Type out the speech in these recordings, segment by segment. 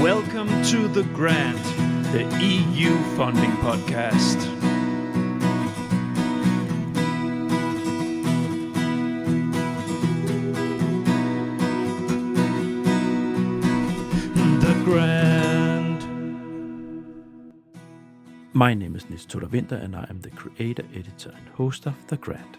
Welcome to The Grant, the EU funding podcast. The Grant. My name is Niels Winter, and I am the creator, editor, and host of The Grant.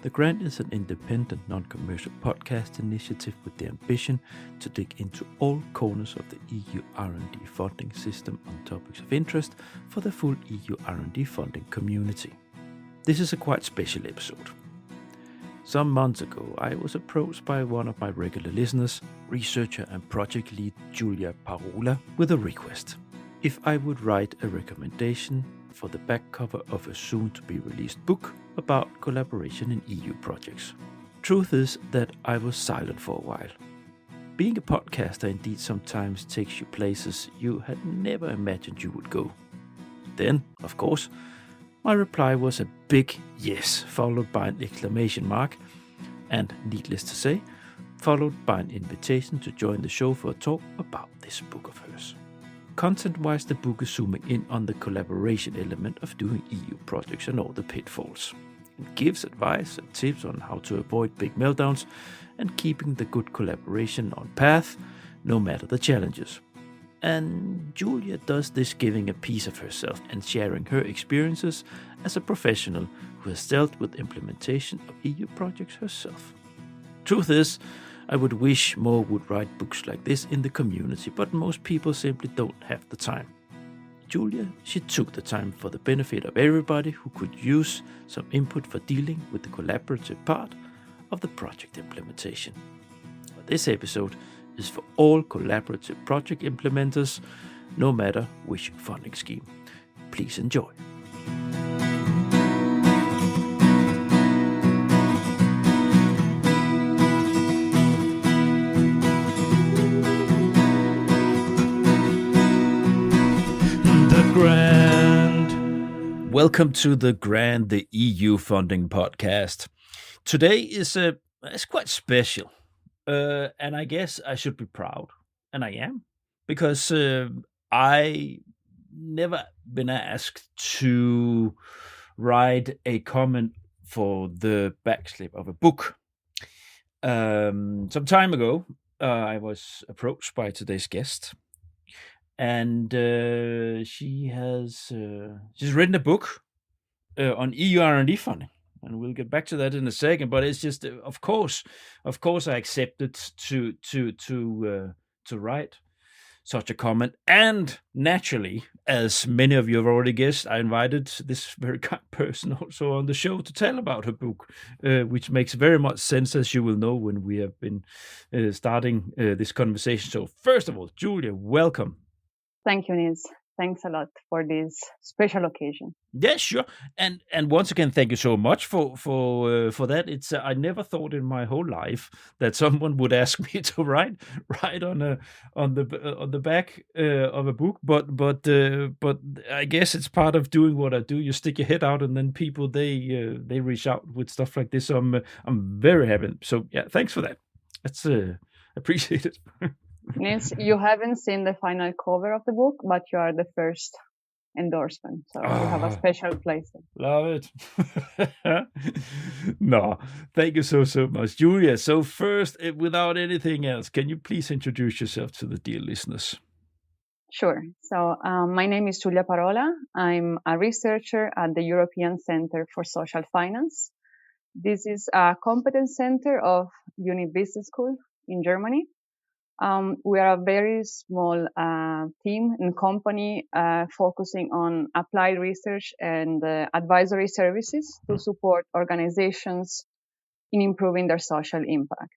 The Grant is an independent, non-commercial podcast initiative with the ambition to dig into all corners of the EU R&D funding system on topics of interest for the full EU R&D funding community. This is a quite special episode. Some months ago, I was approached by one of my regular listeners, researcher and project lead Giulia Parola, with a request. If I would write a recommendation for the back cover of a soon-to-be-released book about collaboration in EU projects. Truth is that I was silent for a while. Being a podcaster indeed sometimes takes you places you had never imagined you would go. Then, of course, my reply was a big yes, followed by an exclamation mark, and needless to say, followed by an invitation to join the show for a talk about this book of hers. Content-wise, the book is zooming in on the collaboration element of doing EU projects and all the pitfalls. It gives advice and tips on how to avoid big meltdowns and keeping the good collaboration on path, no matter the challenges. And Giulia does this giving a piece of herself and sharing her experiences as a professional who has dealt with implementation of EU projects herself. Truth is, I would wish more would write books like this in the community, but most people simply don't have the time. Giulia, she took the time for the benefit of everybody who could use some input for dealing with the collaborative part of the project implementation. But this episode is for all collaborative project implementers, no matter which funding scheme. Please enjoy. Grant. Welcome to The Grant, the EU funding podcast. Today is it's quite special, and I guess I should be proud, and I am, because I never been asked to write a comment for the backslip of a book. Some time ago, I was approached by today's guest. And she's written a book on EU R&D funding, and we'll get back to that in a second. But it's just, of course, I accepted to write such a comment, and naturally, as many of you have already guessed, I invited this very kind person also on the show to tell about her book, which makes very much sense, as you will know when we have been starting this conversation. So, first of all, Giulia, welcome. Thank you, Niels. Thanks a lot for this special occasion. Yeah, sure. And once again, thank you so much for that. It's I never thought in my whole life that someone would ask me to write on the back of a book. But I guess it's part of doing what I do. You stick your head out, and then people they reach out with stuff like this. So I'm very happy. So yeah, thanks for that. That's appreciate it. Niels, you haven't seen the final cover of the book, but you are the first endorsement. So you have a special place there. Love it. No, thank you so much, Giulia. So first, without anything else, can you please introduce yourself to the dear listeners? Sure. So my name is Giulia Parola. I'm a researcher at the European Center for Social Finance. This is a competence center of Uni Business School in Germany. We are a very small team and company focusing on applied research and advisory services to support organizations in improving their social impact.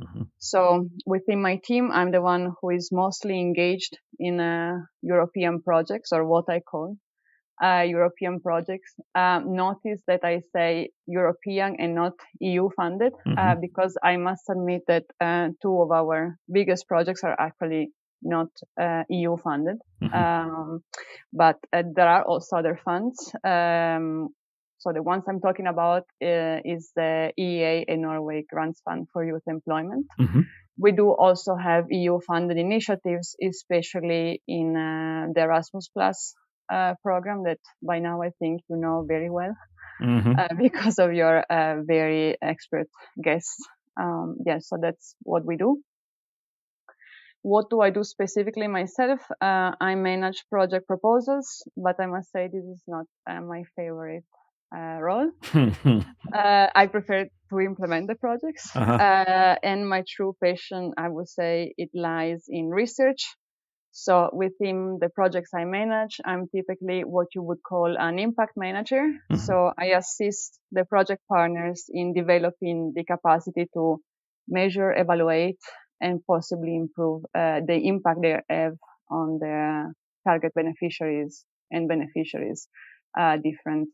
Mm-hmm. So within my team, I'm the one who is mostly engaged in European projects, or what I call European projects. Notice that I say European and not EU funded, because I must admit that two of our biggest projects are actually not EU funded. But there are also other funds. So the ones I'm talking about is the EEA and Norway Grants Fund for Youth Employment. We do also have EU-funded initiatives, especially in the Erasmus Plus program that by now I think you know very well because of your very expert guests. So that's what we do. What do I do specifically myself? I manage project proposals, but I must say this is not my favorite role. I prefer to implement the projects. And my true passion, I would say, it lies in research. So within the projects I manage, I'm typically what you would call an impact manager. So I assist the project partners in developing the capacity to measure, evaluate, and possibly improve the impact they have on their target beneficiaries and beneficiaries, different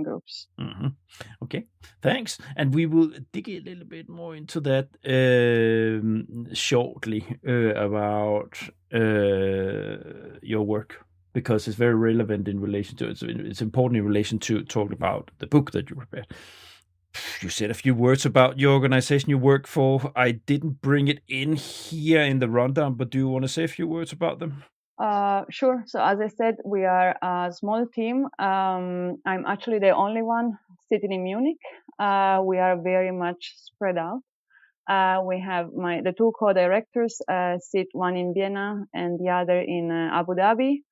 groups. Okay, thanks. And we will dig a little bit more into that shortly about your work, because it's very relevant in relation to it. It's important in relation to talking about the book that you prepared. You said a few words about your organization you work for. I didn't bring it in here in the rundown, but do you want to say a few words about them? Sure. So as I said, we are a small team. I'm actually the only one sitting in Munich. We are very much spread out. We have the two co-directors sit, one in Vienna and the other in Abu Dhabi.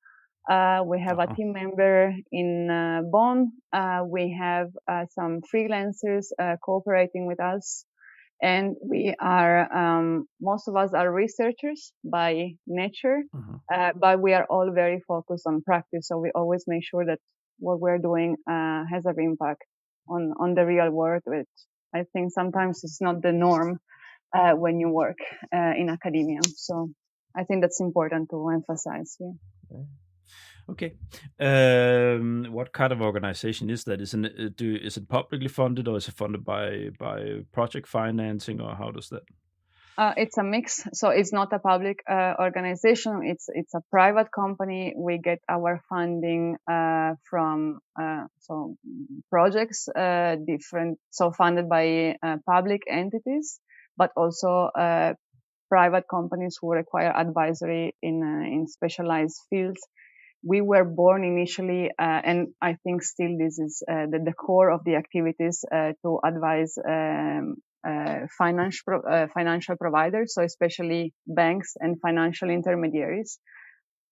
We have a team member in Bonn. We have some freelancers cooperating with us. And we are, most of us are researchers by nature, but we are all very focused on practice. So we always make sure that what we're doing has an impact on the real world, which I think sometimes is not the norm when you work in academia. So I think that's important to emphasize here. Okay. What kind of organization is that? Is it publicly funded, or is it funded by project financing, or how does that? It's a mix. So it's not a public organization. It's a private company. We get our funding from projects funded by public entities, but also private companies who require advisory in specialized fields. We were born initially, and I think still this is the core of the activities to advise financial providers, so especially banks and financial intermediaries.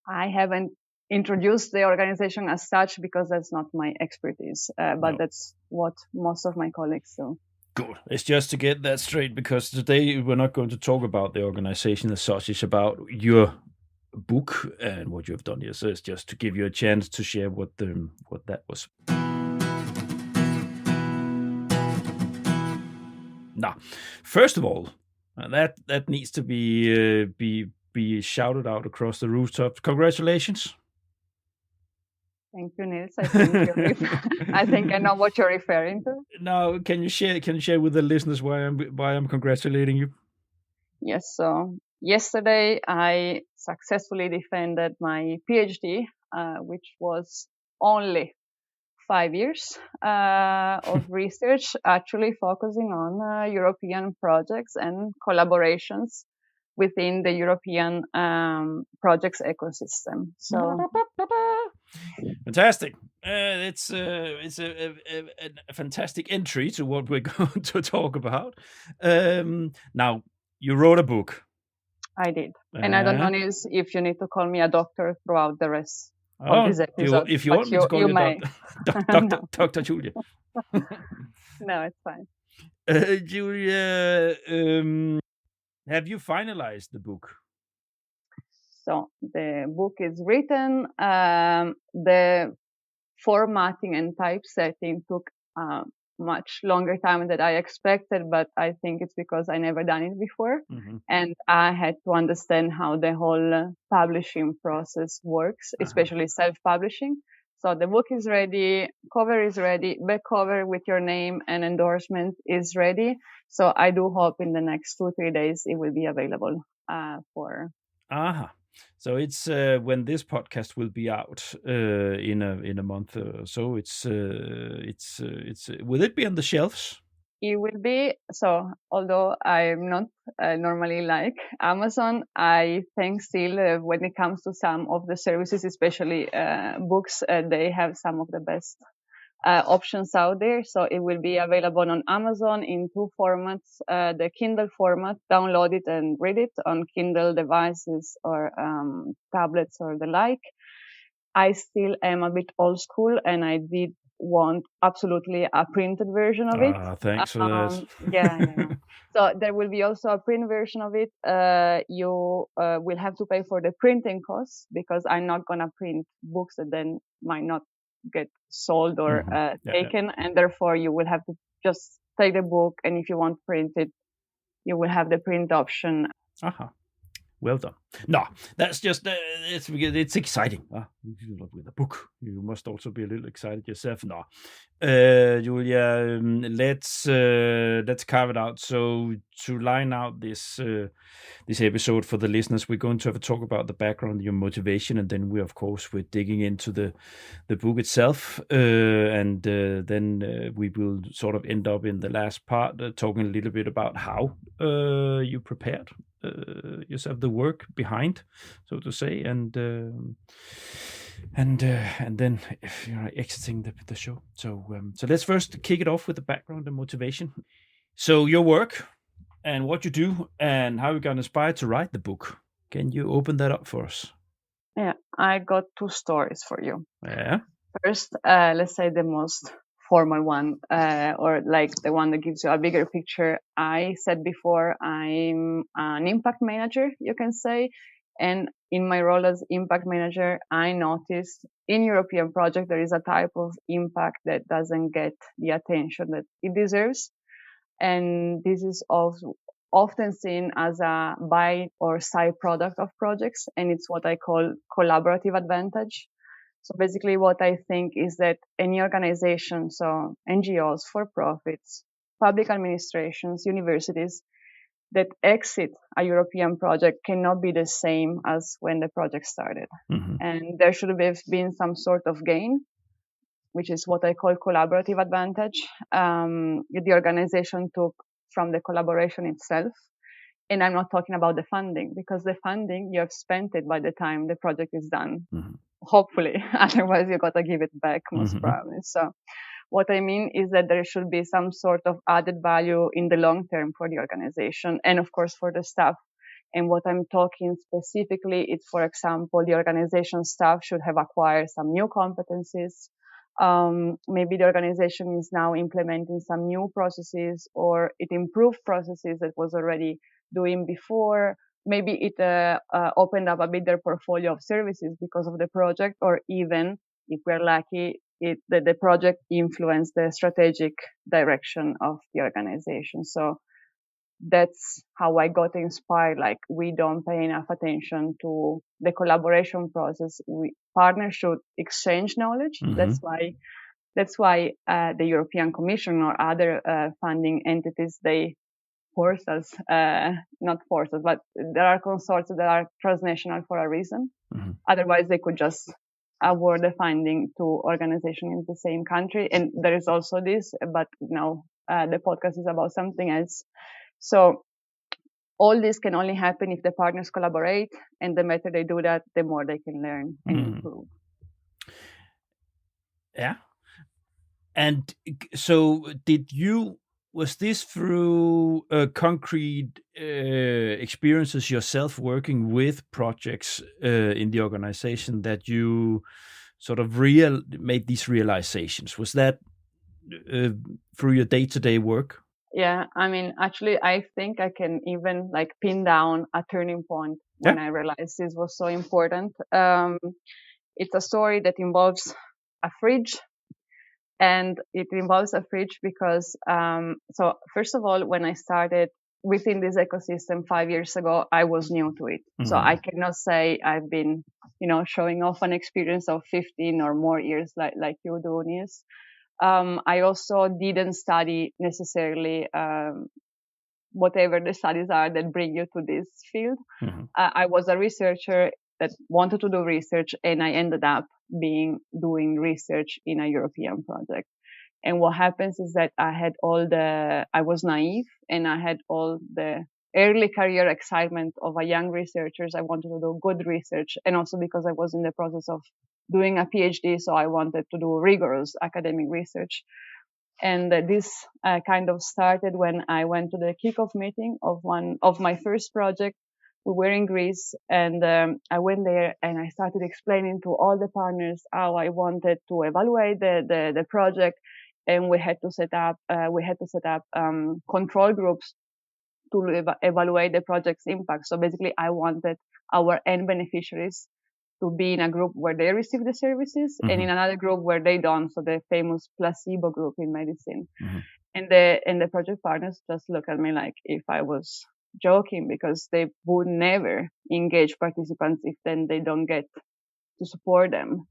I haven't introduced the organization as such because that's not my expertise, but that's what most of my colleagues do. Good. It's just to get that straight, because today we're not going to talk about the organization as such. It's about your book and what you have done here. So it's just to give you a chance to share what that was. Now, first of all, that needs to be shouted out across the rooftops. Congratulations. Thank you, Nils. I think I know what you're referring to. Now, can you share with the listeners why I'm congratulating you? Yes. So yesterday I successfully defended my PhD, which was only 5 years of research, actually focusing on European projects and collaborations within the European projects ecosystem. So fantastic! It's a fantastic entry to what we're going to talk about. Now, you wrote a book. I did, and I don't know if you need to call me a doctor throughout the rest of this episode. If you want me to call you Dr. Giulia. No, it's fine. Giulia, have you finalized the book? So the book is written. The formatting and typesetting took much longer time than I expected, but I think it's because I never done it before. And I had to understand how the whole publishing process works, especially self-publishing. So the book is ready, cover is ready, back cover with your name and endorsement is ready. So I do hope in the next 2-3 days it will be available for. So it's when this podcast will be out in a month or so. It's will it be on the shelves? It will be so. Although I'm not normally like Amazon, I think still when it comes to some of the services, especially books, they have some of the best options out there. So it will be available on Amazon in two formats: the Kindle format, download it and read it on Kindle devices or tablets or the like. I still am a bit old school, and I did want absolutely a printed version of it. Thanks for that. Yeah. So there will be also a print version of it. You will have to pay for the printing costs because I'm not gonna print books that then might not get sold or taken, and therefore you will have to just take the book, and if you want printed, you will have the print option. Well done. No, that's just it's exciting. With a book, you must also be a little excited yourself. No, Giulia, let's carve it out. So to line out this episode for the listeners, we're going to have a talk about the background, your motivation, and then we're digging into the book itself, and then we will sort of end up in the last part talking a little bit about how you prepared yourself, the work behind, so to say, and then exiting the show. So let's first kick it off with the background and motivation. So your work and what you do and how you got inspired to write the book. Can you open that up for us? Yeah, I got two stories for you. Yeah. First, let's say the most formal one, or like the one that gives you a bigger picture. I said before, I'm an impact manager, you can say. And in my role as impact manager, I noticed in European project, there is a type of impact that doesn't get the attention that it deserves. And this is also often seen as a by or side product of projects. And it's what I call collaborative advantage. So basically what I think is that any organization, so NGOs, for-profits, public administrations, universities, that exit a European project cannot be the same as when the project started. And there should have been some sort of gain, which is what I call collaborative advantage. The organization took from the collaboration itself. And I'm not talking about the funding, because the funding, you have spent it by the time the project is done. Hopefully, otherwise you got to give it back most probably. So what I mean is that there should be some sort of added value in the long term for the organization and of course for the staff. And what I'm talking specifically is, for example, the organization staff should have acquired some new competencies. Maybe the organization is now implementing some new processes, or it improved processes that was already doing before. Maybe it opened up a bit their portfolio of services because of the project, or even, if we're lucky, the project influenced the strategic direction of the organization. So that's how I got inspired. Like, we don't pay enough attention to the collaboration process. Partners should exchange knowledge. That's why the European Commission or other funding entities, they force us, not force us, but there are consortia that are transnational for a reason. Otherwise, they could just award the funding to organizations in the same country. And there is also this, but now the podcast is about something else. So all this can only happen if the partners collaborate, and the better they do that, the more they can learn and improve. Yeah. And so was this through concrete experiences yourself working with projects in the organization that you sort of made these realizations? Was that through your day-to-day work? Yeah, I mean, actually, I think I can even pin down a turning point when I realized this was so important. It's a story that involves a fridge. And it involves a fridge because, so first of all, when I started within this ecosystem 5 years ago, I was new to it. So I cannot say I've been, showing off an experience of 15 or more years like you do, Nils. I also didn't study necessarily whatever the studies are that bring you to this field. I was a researcher that wanted to do research, and I ended up doing research in a European project. And what happens is that I was naive, and I had all the early career excitement of a young researcher. I wanted to do good research, and also because I was in the process of doing a PhD, so I wanted to do rigorous academic research. And this kind of started when I went to the kickoff meeting of one of my first project. We were in Greece, and I went there and I started explaining to all the partners how I wanted to evaluate the project, and we had to set up control groups to evaluate the project's impact. So basically, I wanted our end beneficiaries to be in a group where they receive the services, and in another group where they don't. So the famous placebo group in medicine. And the project partners just look at me like if I was joking, because they would never engage participants if then they don't get to support them.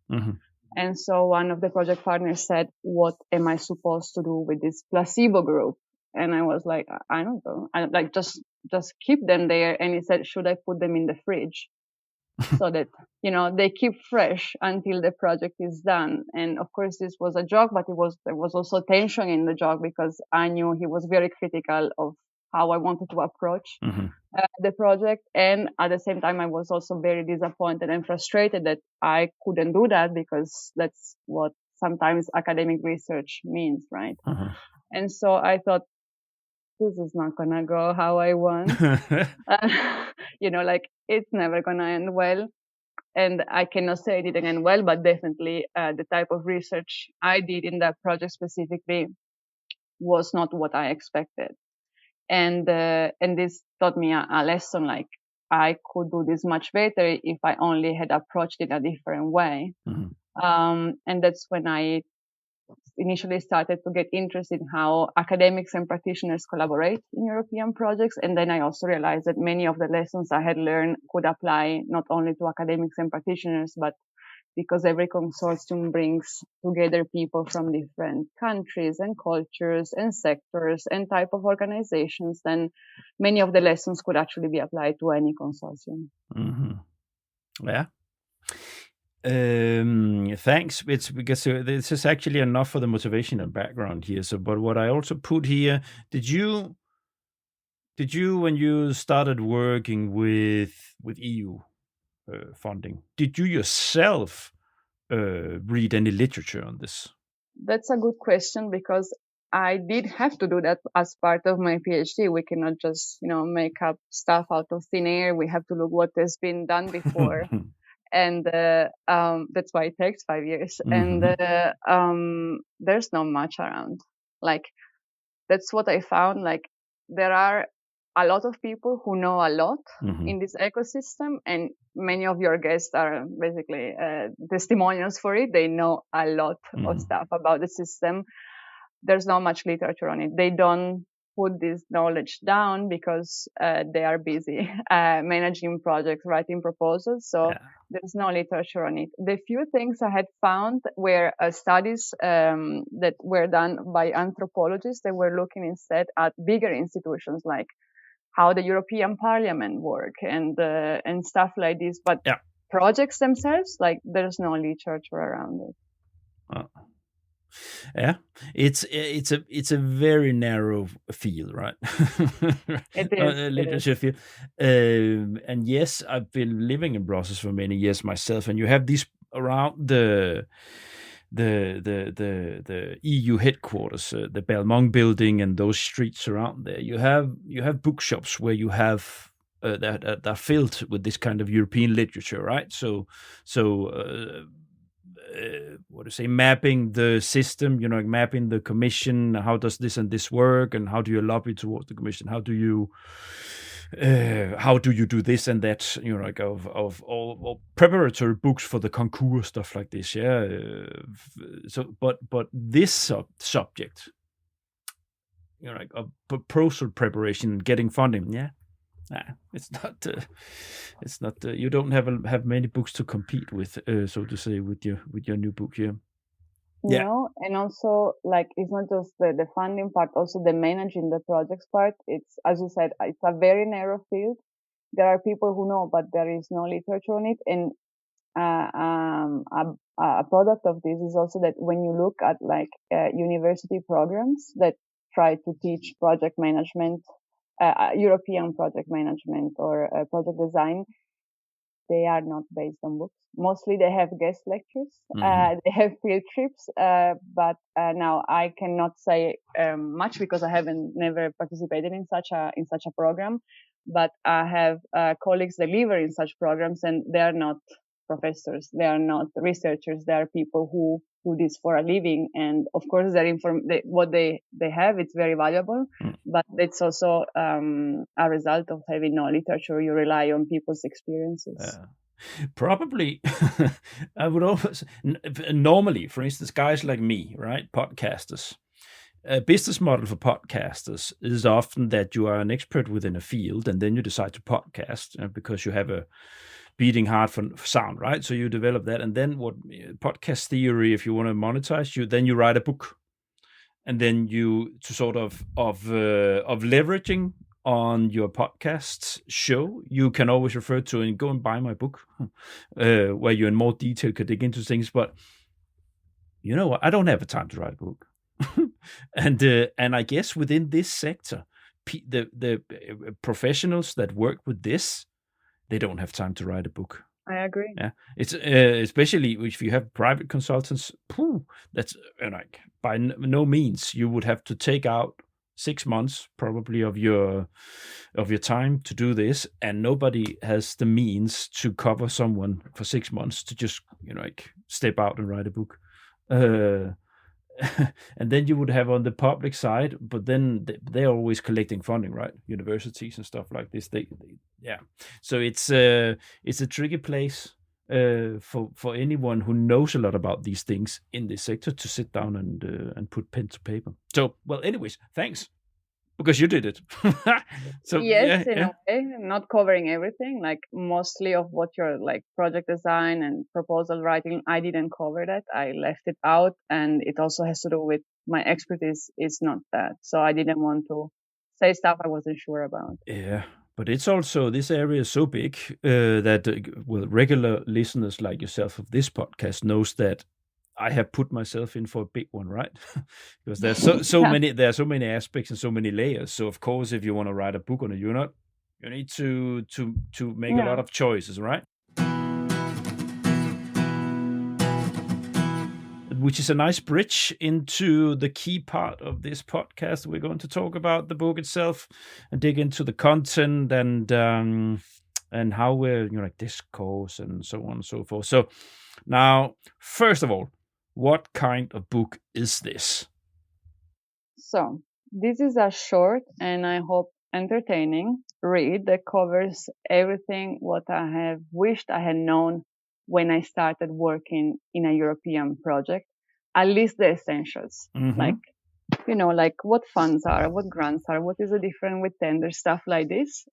And so one of the project partners said, "What am I supposed to do with this placebo group?" And I was like, "I don't know. Just keep them there." And he said, "Should I put them in the fridge so that, they keep fresh until the project is done?" And of course, this was a joke, but there was also tension in the joke, because I knew he was very critical of how I wanted to approach the project. And at the same time, I was also very disappointed and frustrated that I couldn't do that, because that's what sometimes academic research means, right? And so I thought, this is not gonna go how I want. Like it's never gonna end well. And I cannot say it didn't end well, but definitely the type of research I did in that project specifically was not what I expected. And this taught me a lesson, like I could do this much better if I only had approached it a different way. And that's when I initially started to get interested in how academics and practitioners collaborate in European projects. And then I also realized that many of the lessons I had learned could apply not only to academics and practitioners, but because every consortium brings together people from different countries and cultures and sectors and type of organizations, then many of the lessons could actually be applied to any consortium. Yeah. Thanks. It's because this is actually enough for the motivation and background here. So, but what I also put here, did you when you started working with EU funding, did you yourself read any literature on this? That's a good question, because I did have to do that as part of my PhD. We cannot just, make up stuff out of thin air. We have to look what has been done before. And that's why it takes 5 years. And there's not much around. Like, that's what I found. Like, there are a lot of people who know a lot in this ecosystem, and many of your guests are basically testimonials for it. They know a lot of stuff about the system. There's not much literature on it. They don't put this knowledge down because they are busy managing projects, writing proposals. So there's no literature on it. The few things I had found were studies that were done by anthropologists that were looking instead at bigger institutions, like how the European Parliament work and stuff like this. But projects themselves, like there's no literature around it. Yeah, it's a very narrow field, right? It is. Literature field. And yes, I've been living in Brussels for many years myself, and you have these around the EU headquarters, the Belmont building, and those streets around there. You have bookshops where you have that are filled with this kind of European literature, right? So what to say, mapping the system, mapping the commission. How does this and this work, and how do you lobby towards the commission? How do you do this and that? Like of all preparatory books for the concours, stuff like this. Yeah. So, but this subject, like a proposal preparation, getting funding. Yeah. It's not. You don't have many books to compete with, so to say, with your new book here. Yeah. No, and also like it's not just the funding part, also the managing the projects part. It's, as you said, it's a very narrow field. There are people who know, but there is no literature on it. And a product of this is also that when you look at like university programs that try to teach project management, European project management or project design, they are not based on books. Mostly they have guest lectures, they have field trips, but now I cannot say much because I haven't never participated in such a program. But I have colleagues that live in such programs, and they are not professors, they are not researchers, they are people who do this for a living. And of course, what they have, it's very valuable, but it's also a result of having no literature. You rely on people's experiences. Probably, I would always normally, for instance, guys like me, right, podcasters. A business model for podcasters is often that you are an expert within a field, and then you decide to podcast because you have a beating heart for sound, right? So you develop that, and then what podcast theory? If you want to monetize, you write a book, and then you to sort of leveraging on your podcast show, you can always refer to and go and buy my book, where you in more detail could dig into things. But you know what? I don't have the time to write a book. And I guess within this sector, the professionals that work with this, they don't have time to write a book. I agree. Yeah, it's especially if you have private consultants. That's like by no means you would have to take out 6 months probably of your time to do this, and nobody has the means to cover someone for 6 months to just like step out and write a book. And then you would have on the public side, but then they're always collecting funding, right? Universities and stuff like this. Yeah. So it's a tricky place for anyone who knows a lot about these things in this sector to sit down and put pen to paper. So, well, anyways, thanks. Because you did it. So yes, in a way, not covering everything. Like mostly of what you're like project design and proposal writing, I didn't cover that. I left it out, and it also has to do with my expertise is not that. So I didn't want to say stuff I wasn't sure about. Yeah, but it's also this area is so big that regular listeners like yourself of this podcast knows that I have put myself in for a big one, right? Because there's there are so many aspects and so many layers. So of course, if you want to write a book on it, you need to make a lot of choices, right? Which is a nice bridge into the key part of this podcast. We're going to talk about the book itself and dig into the content and how we're like discourse and so on and so forth. So now, first of all, what kind of book is this? So this is a short and I hope entertaining read that covers everything what I have wished I had known when I started working in a European project, at least the essentials, like what funds are, what grants are, what is the difference with tender, stuff like this,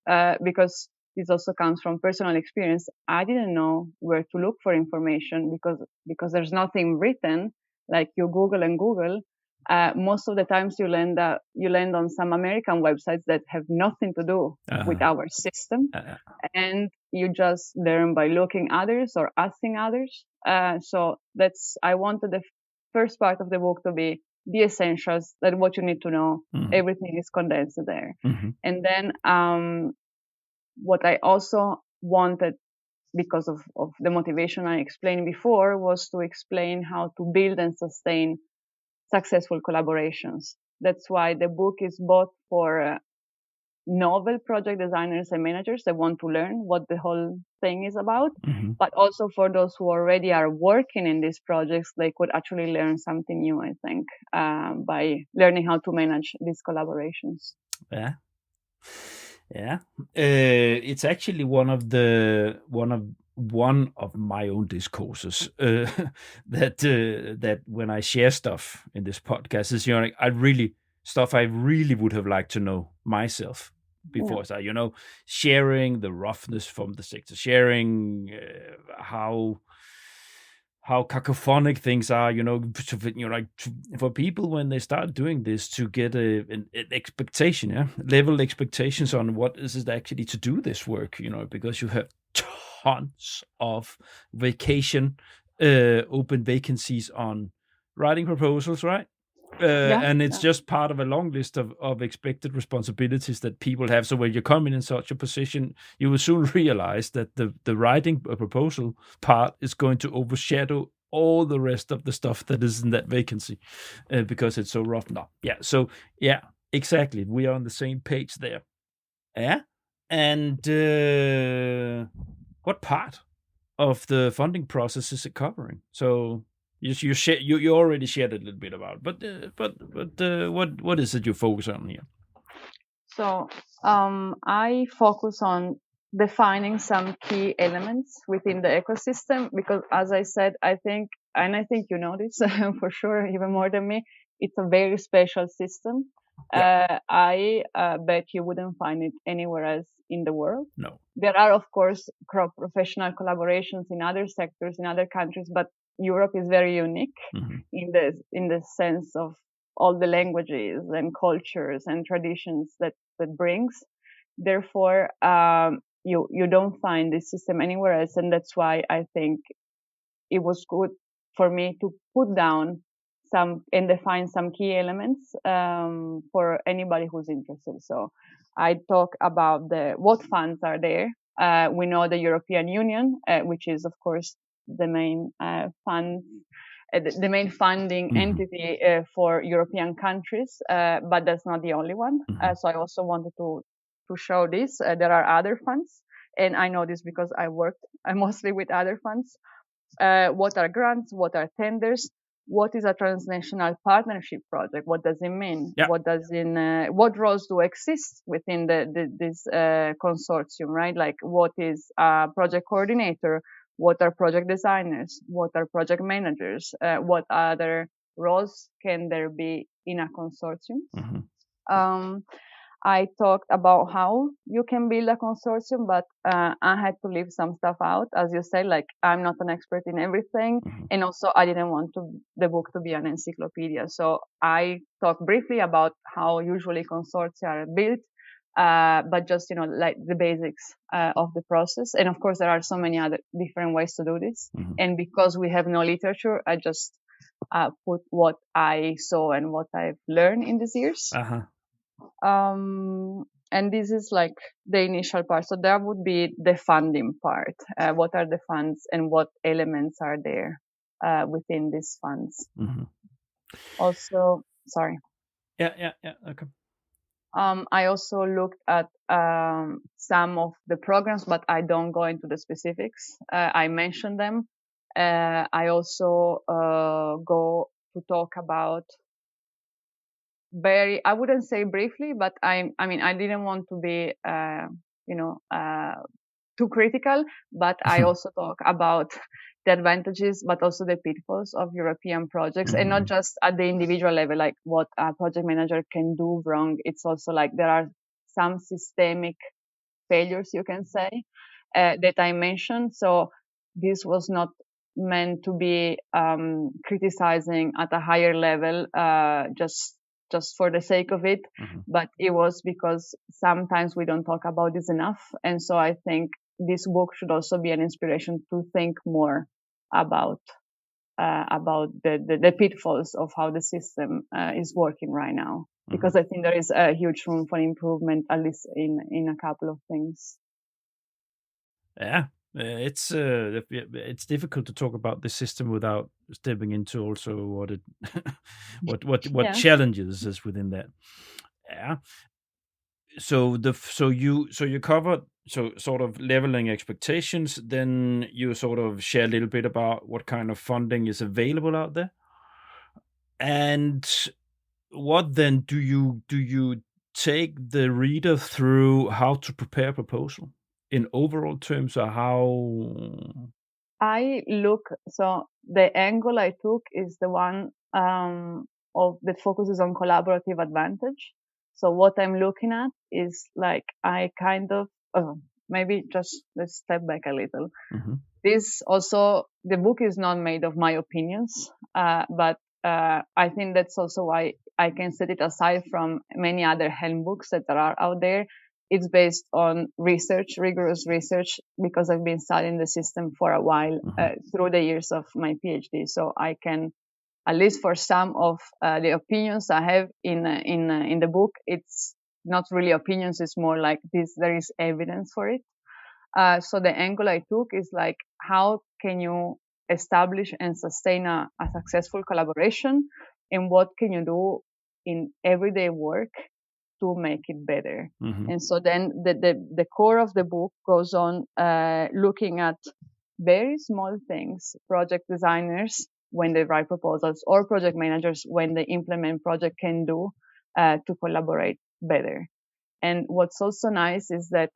because this also comes from personal experience. I didn't know where to look for information because there's nothing written. Like you Google, most of the times you land on some American websites that have nothing to do with our system, and you just learn by looking others or asking others. So I wanted the first part of the book to be the essentials, that what you need to know. Everything is condensed there. And then what I also wanted, because of the motivation I explained before, was to explain how to build and sustain successful collaborations. That's why the book is both for novel project designers and managers that want to learn what the whole thing is about, but also for those who already are working in these projects. They could actually learn something new, I think, by learning how to manage these collaborations. Yeah. It's actually one of my own discourses that when I share stuff in this podcast is I really would have liked to know myself before. So sharing the roughness from the sector, sharing how cacophonic things are, for people when they start doing this, to get an expectation, level expectations on what is it actually to do this work, because you have tons of open vacancies on writing proposals, right? And it's just part of a long list of expected responsibilities that people have. So when you come in such a position, you will soon realize that the writing a proposal part is going to overshadow all the rest of the stuff that is in that vacancy because it's so rough now. Yeah. So yeah, exactly. We are on the same page there. Yeah. And what part of the funding process is it covering? So you already shared a little bit about, but what is it you focus on here? So I focus on defining some key elements within the ecosystem because, as I said, I think you know this for sure, even more than me. It's a very special system. Yeah. I bet you wouldn't find it anywhere else in the world. No. There are, of course, professional collaborations in other sectors, in other countries, but Europe is very unique in the sense of all the languages and cultures and traditions that brings. Therefore, you don't find this system anywhere else, and that's why I think it was good for me to put down some and define some key elements for anybody who's interested. So I talk about what funds are there. We know the European Union, which is of course the main the main funding entity for European countries, but that's not the only one. So I also wanted to show this. There are other funds, and I know this because I worked mostly with other funds. What are grants? What are tenders? What is a transnational partnership project? What does it mean? Yeah. What roles do exist within this consortium, right? Like what is a project coordinator? What are project designers? What are project managers? What other roles can there be in a consortium? I talked about how you can build a consortium, but I had to leave some stuff out. As you said, like I'm not an expert in everything. And also I didn't want the book to be an encyclopedia. So I talked briefly about how usually consortia are built, but just, like the basics of the process. And of course, there are so many other different ways to do this. And because we have no literature, I just put what I saw and what I've learned in these years. And this is like the initial part. So that would be the funding part. What are the funds and what elements are there within these funds? Also, sorry. Yeah. Okay. I also looked at some of the programs, but I don't go into the specifics. I mentioned them. I also go to talk about I wouldn't say briefly, but I didn't want to be, too critical, but I also talk about the advantages, but also the pitfalls of European projects, and not just at the individual level, like what a project manager can do wrong. It's also like there are some systemic failures, you can say, that I mentioned. So this was not meant to be criticizing at a higher level, just for the sake of it, but it was because sometimes we don't talk about this enough. And so I think this book should also be an inspiration to think more about the pitfalls of how the system is working right now, because I think there is a huge room for improvement, at least in a couple of things. Yeah. It's difficult to talk about the system without stepping into also what challenges is within that. Yeah. So you covered sort of leveling expectations. Then you sort of share a little bit about what kind of funding is available out there, and what then do you take the reader through how to prepare a proposal in overall terms, or how? So the angle I took is the one of the focuses on collaborative advantage. So what I'm looking at is like I kind of maybe just let's step back a little. This also, the book is not made of my opinions, but I think that's also why I can set it aside from many other handbooks that are out there. it's based on research, rigorous research, because I've been studying the system for a while through the years of my PhD. So I can, at least for some of the opinions I have in the book, it's not really opinions. It's more like this. There is evidence for it. So the angle I took is like, how can you establish and sustain a successful collaboration, and what can you do in everyday work to make it better? And so then the core of the book goes on looking at very small things project designers, when they write proposals, or project managers, when they implement project, can do to collaborate better. And what's also nice is that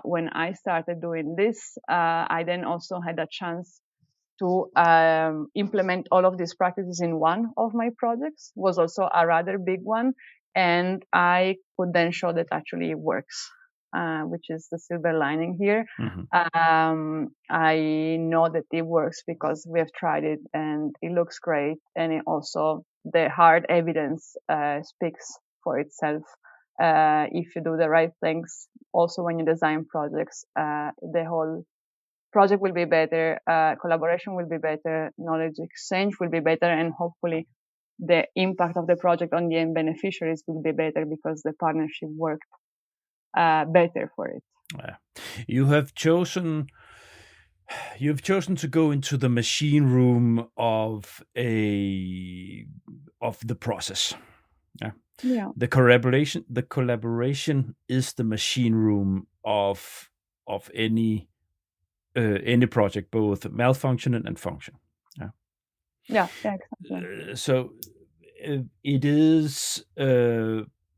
when I started doing this, I then also had a chance to implement all of these practices in one of my projects. Was also a rather big one, and I could then show that actually it works, which is the silver lining here. I know that it works because we have tried it and it looks great, and it also, the hard evidence speaks for itself. If you do the right things, also when you design projects, the whole project will be better, collaboration will be better, knowledge exchange will be better, and hopefully the impact of the project on the end beneficiaries will be better because the partnership worked better for it. You've chosen to go into the machine room of the process. Yeah. The collaboration is the machine room of any project, both malfunctioning and function. Yeah, exactly. So it is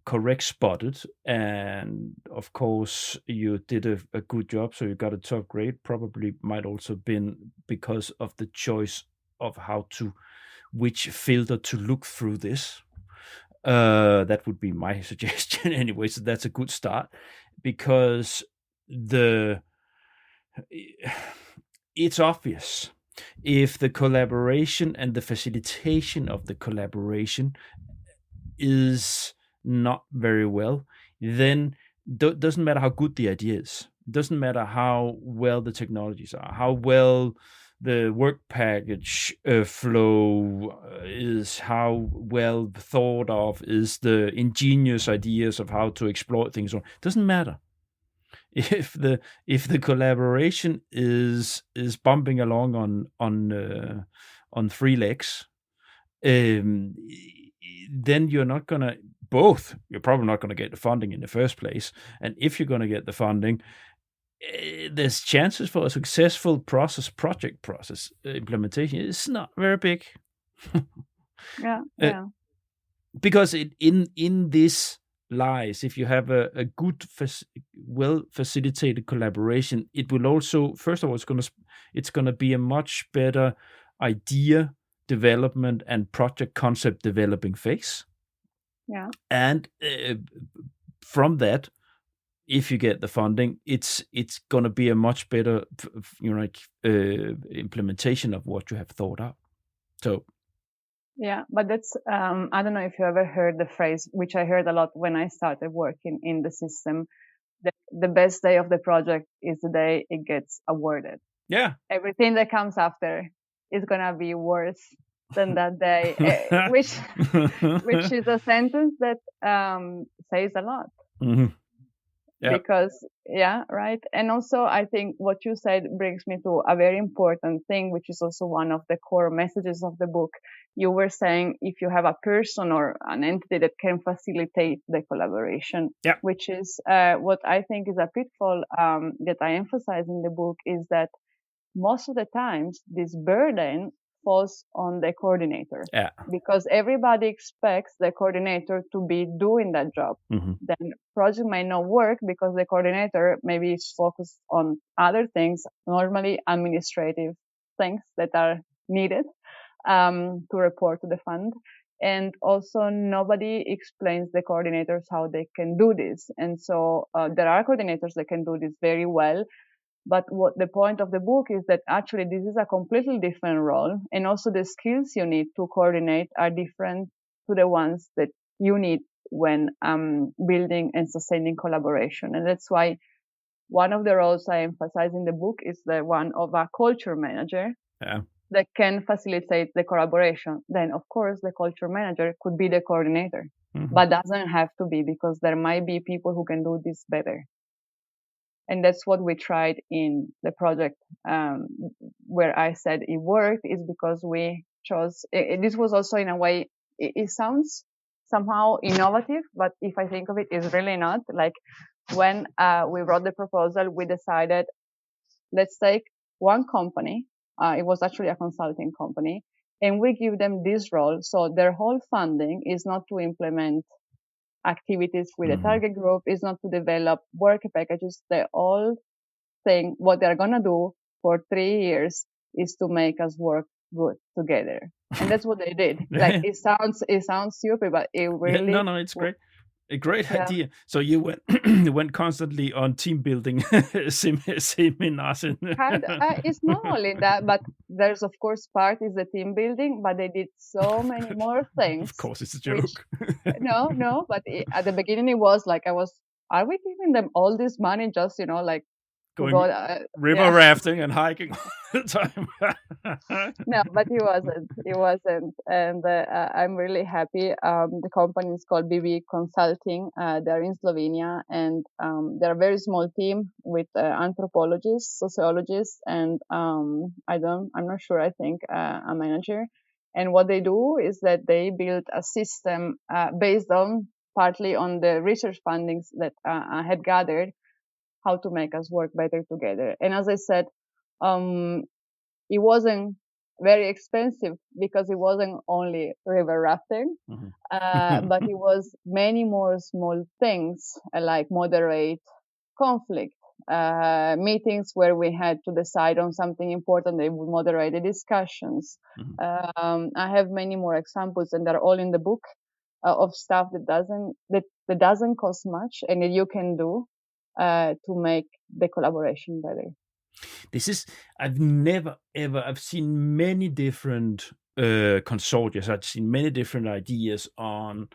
correct spotted, and of course you did a good job, so you got a top grade. Probably might also been because of the choice of which filter to look through this. That would be my suggestion anyway. So that's a good start, because it's obvious if the collaboration and the facilitation of the collaboration is not very well, then doesn't matter how good the idea is. It doesn't matter how well the technologies are, how well the work package flow is, how well thought of is the ingenious ideas of how to exploit things. Doesn't matter. If the collaboration is bumping along on three legs, then you're probably not gonna get the funding in the first place. And if you're gonna get the funding, there's chances for a successful project process implementation is not very big. Yeah. Because in this lies, if you have a good well facilitated collaboration, it will also, first of all, it's gonna be a much better idea development and project concept developing phase. Yeah. And from that, if you get the funding, it's gonna be a much better implementation of what you have thought out. So yeah, but that's I don't know if you ever heard the phrase, which I heard a lot when I started working in the system, that the best day of the project is the day it gets awarded. Yeah. Everything that comes after is gonna be worse than that day, which is a sentence that says a lot. Mm-hmm. Yep. Because right. And also I think what you said brings me to a very important thing, which is also one of the core messages of the book. You were saying if you have a person or an entity that can facilitate the collaboration, which is what I think is a pitfall that I emphasize in the book, is that most of the times this burden falls on the coordinator, because everybody expects the coordinator to be doing that job. Mm-hmm. Then project might not work because the coordinator maybe is focused on other things, normally administrative things that are needed to report to the fund. And also nobody explains the coordinators how they can do this. And so there are coordinators that can do this very well. But what the point of the book is that actually this is a completely different role, and also the skills you need to coordinate are different to the ones that you need when building and sustaining collaboration. And that's why one of the roles I emphasize in the book is the one of a culture manager that can facilitate the collaboration. Then, of course, the culture manager could be the coordinator, but doesn't have to be, because there might be people who can do this better. And that's what we tried in the project, where I said it worked, is because we chose, this was also in a way, it sounds somehow innovative, but if I think of it, it's really not. Like when we wrote the proposal, we decided, let's take one company, it was actually a consulting company, and we give them this role. So their whole funding is not to implement activities with a target group, is not to develop work packages. They all think what they're going to do for 3 years is to make us work good together. And that's what they did. Like it sounds stupid, but it really... No, it's great. A great idea. So you went constantly on team building seminars. It's not only that, but there's of course part is the team building, but they did so many more things. Of course, it's a joke. No, but at the beginning it was like are we giving them all this money just like going river rafting and hiking all the time? No, but he wasn't. And I'm really happy. The company is called BB Consulting. They're in Slovenia, and they're a very small team with anthropologists, sociologists, and I'm not sure, I think a manager. And what they do is that they build a system based on partly on the research findings that I had gathered, how to make us work better together. And as I said, it wasn't very expensive because it wasn't only river rafting, but it was many more small things like moderate conflict, meetings where we had to decide on something important. They would moderate the discussions. I have many more examples, and they're all in the book, of stuff that doesn't cost much and that you can do to make the collaboration better. I've seen many different consortia. I've seen many different ideas on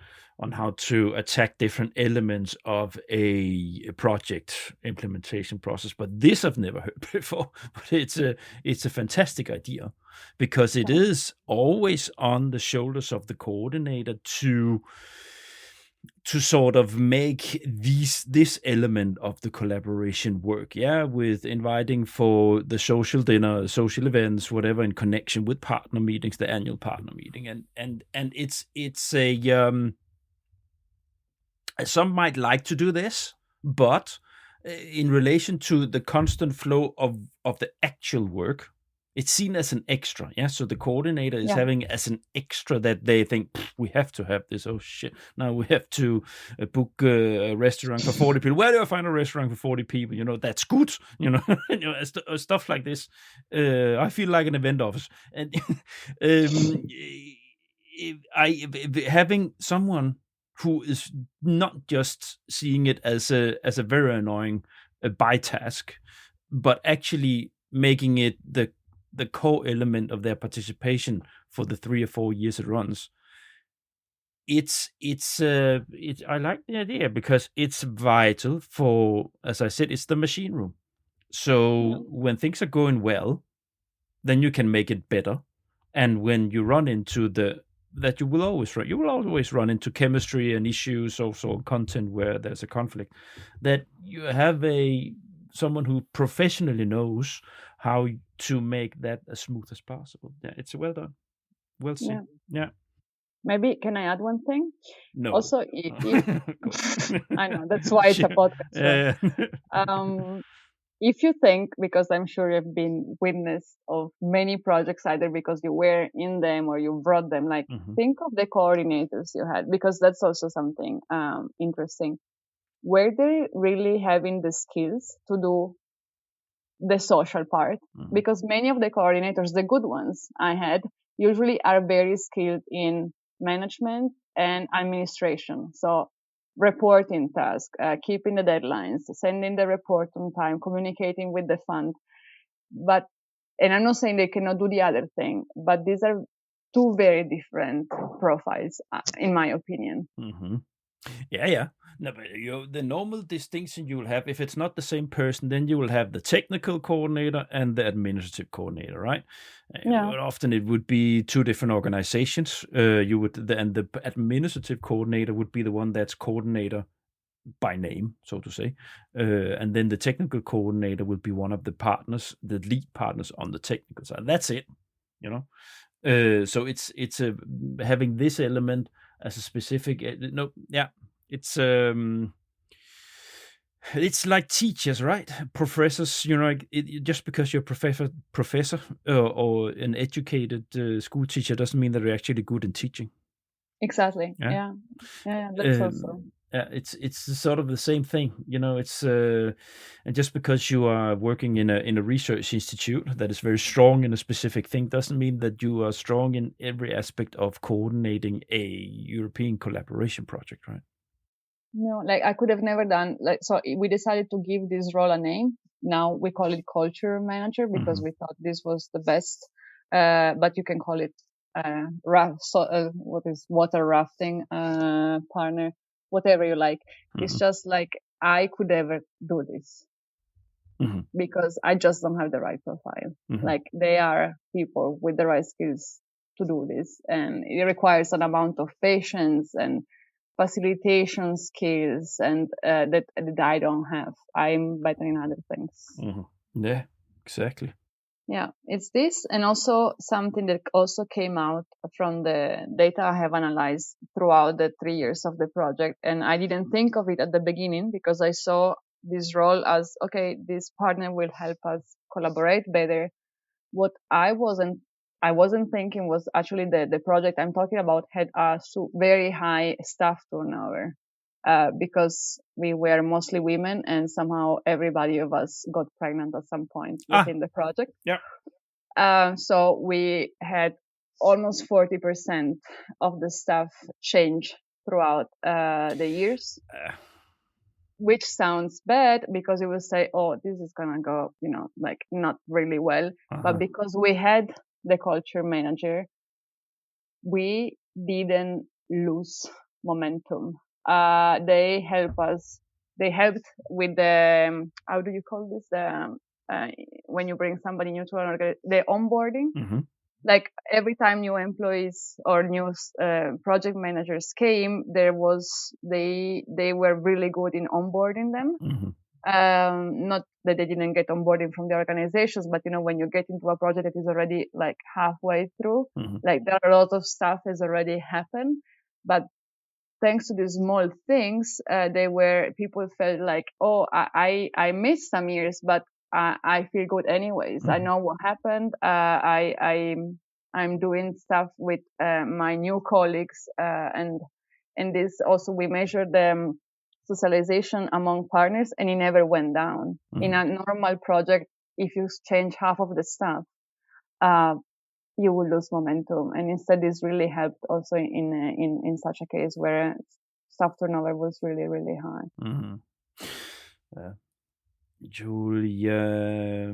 how to attack different elements of a project implementation process, but this I've never heard before. But it's a fantastic idea, because it is always on the shoulders of the coordinator to sort of make this element of the collaboration work, with inviting for the social dinner, social events, whatever, in connection with partner meetings, the annual partner meeting, and it's a some might like to do this, but in relation to the constant flow of the actual work, it's seen as an extra. So the coordinator is having as an extra that they think, we have to have this. Oh shit, now we have to book a restaurant for 40 people. Where do I find a restaurant for 40 people? That's good. Stuff like this. I feel like an event office. And having someone who is not just seeing it as a very annoying by task, but actually making it the core element of their participation for the 3 or 4 years it runs. I like the idea, because it's vital for, as I said, it's the machine room. So when things are going well, then you can make it better. And when you run into you will always run into chemistry and issues, also content where there's a conflict, that you have someone who professionally knows how to make that as smooth as possible. It's well done. Well seen. Yeah. Maybe can I add one thing? No. Also, I know that's why it's a podcast. So, if you think, because I'm sure you've been witness of many projects, either because you were in them or you brought them, like think of the coordinators you had, because that's also something interesting. Were they really having the skills to do the social part? Because many of the coordinators, the good ones I had, usually are very skilled in management and administration. So reporting tasks, keeping the deadlines, sending the report on time, communicating with the fund. And I'm not saying they cannot do the other thing, but these are two very different profiles, in my opinion. Yeah. No, but the normal distinction you will have, if it's not the same person, then you will have the technical coordinator and the administrative coordinator, right? Yeah, Often it would be two different organizations. And the administrative coordinator would be the one that's coordinator by name, so to say, and then the technical coordinator will be one of the partners, the lead partners on the technical side. That's it, you know. So it's having this element as a specific. No, yeah, it's like teachers, right? Professors, like just because you're a professor or an educated school teacher doesn't mean that you're actually good in teaching. exactly. Yeah. Yeah, yeah, that's also. Yeah, it's sort of the same thing, it's and just because you are working in a research institute that is very strong in a specific thing doesn't mean that you are strong in every aspect of coordinating a European collaboration project, right? No, like I could have never done like so we decided to give this role a name. Now we call it culture manager because Mhm. we thought this was the best. But you can call it what is water rafting partner, whatever you like. It's Mhm. just like I could never do this Mhm. because I just don't have the right profile. Mhm. Like they are people with the right skills to do this, and it requires an amount of patience and facilitation skills and that I don't have. I'm better in other things. Mhm. Yeah, exactly. Yeah, it's this, and also something that also came out from the data I have analyzed throughout the 3 years of the project. And I didn't think of it at the beginning because I saw this role as okay, this partner will help us collaborate better. What I wasn't thinking was actually the project I'm talking about had a very high staff turnover because we were mostly women and somehow everybody of us got pregnant at some point Ah, within the project. yeah. So we had almost 40% of the staff change throughout the years, Uh, which sounds bad because you will say, oh, this is going to go, like not really well. But uh-huh. because we had the culture manager, we didn't lose momentum. They help us. They helped with the, how do you call this? Uh, when you bring somebody new to an organization, the onboarding. Mhm. Like every time new employees or new project managers came, they were really good in onboarding them. Mhm. Not that they didn't get onboarding from the organizations, but when you get into a project that is already like halfway through, Mhm. like there are a lot of stuff has already happened. But thanks to these small things, people felt like, oh, I missed some years, but I feel good anyways. I Mhm. know what happened. I'm doing stuff with my new colleagues, and this also we measure the socialization among partners, and it never went down. In Mhm. a normal project, if you change half of the staff, uh, you will lose momentum. And instead, this really helped also in such a case where staff turnover was really, really high. Mhm. Yeah. Julia,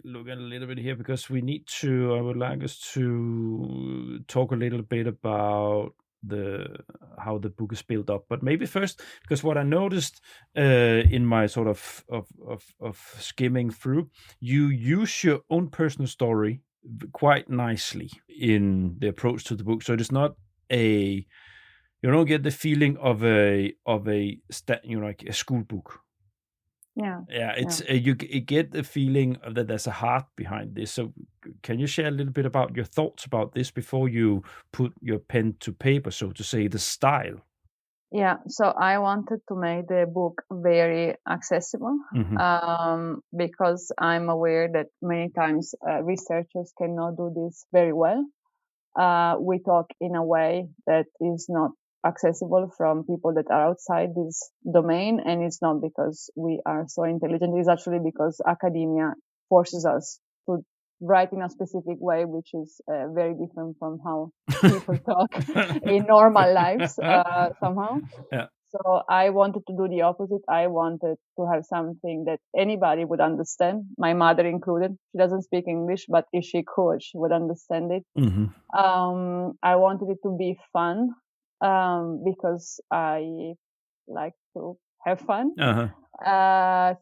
look at a little bit here because I would like us to talk a little bit about the how the book is built up. But maybe first, because what I noticed in my sort of skimming through, you use your own personal story quite nicely in the approach to the book. So it is not a you don't get the feeling of like a school book. Yeah, Yeah, yeah. it's you get the feeling of that there's a heart behind this. So, can you share a little bit about your thoughts about this before you put your pen to paper, so to say, the style? Yeah, so I wanted to make the book very accessible Hmm. because I'm aware that many times researchers cannot do this very well. We talk in a way that is not accessible from people that are outside this domain. And it's not because we are so intelligent. It's actually because academia forces us to write in a specific way, which is very different from how people talk in normal lives somehow. Yeah. So I wanted to do the opposite. I wanted to have something that anybody would understand, my mother included. She doesn't speak English, but if she could, she would understand it. Hmm. I wanted it to be fun. because I like to have fun. Uh-huh. I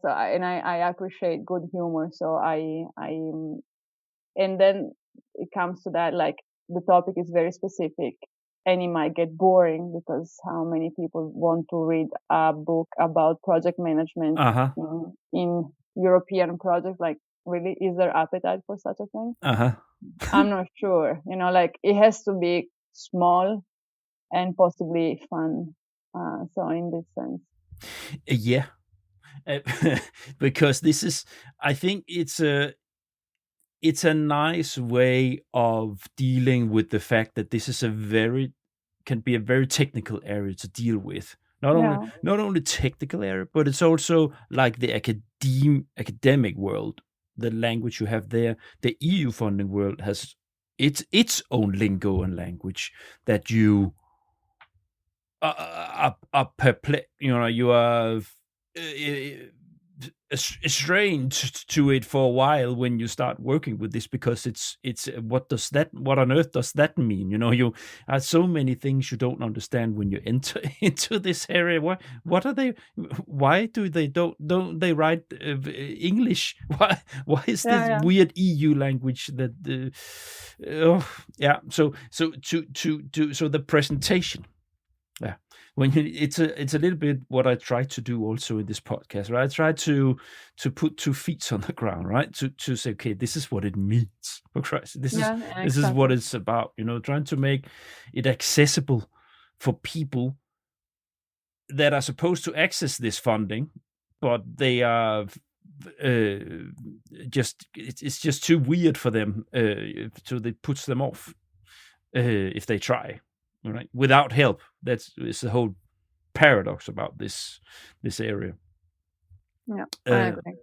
appreciate good humor. So and then it comes to that, like the topic is very specific and it might get boring because how many people want to read a book about project management Uh-huh. in European projects? Like, really, is there appetite for such a thing? Uh-huh. I'm not sure. Like it has to be small and possibly fun. So in this sense. Yeah. Because this is, I think it's a nice way of dealing with the fact that this is can be a very technical area to deal with. Yeah. Not only technical area, but it's also like the academic world, the language you have there. The EU funding world has its own lingo and language that you are perplexed. You are estranged to it for a while when you start working with this, because it's what on earth does that mean? You are so many things you don't understand when you enter into this area. What are they? Why do they don't they write English? Why is this Yeah. weird EU language that oh yeah, so the presentation, yeah, when it's a little bit what I try to do also in this podcast, right? I try to put 2 feet on the ground, right? To say, okay, this is what it means, for Christ. This is what Exactly. it's about, trying to make it accessible for people that are supposed to access this funding, but they are it's just too weird for them, so it puts them off if they try, right? Without help. That's the whole paradox about this area. Yeah, I agree.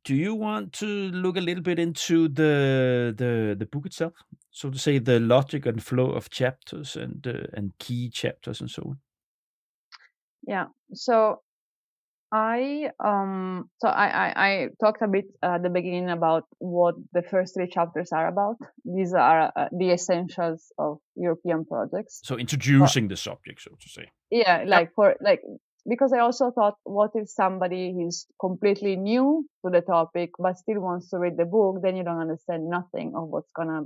Do you want to look a little bit into the book itself, so to say, the logic and flow of chapters and key chapters and so on? Yeah. So I talked a bit at the beginning about what the first 3 chapters are about. These are the essentials of European projects. So introducing the subject, so to say. Yeah, Yep. because I also thought, what if somebody is completely new to the topic but still wants to read the book? Then you don't understand nothing of what's gonna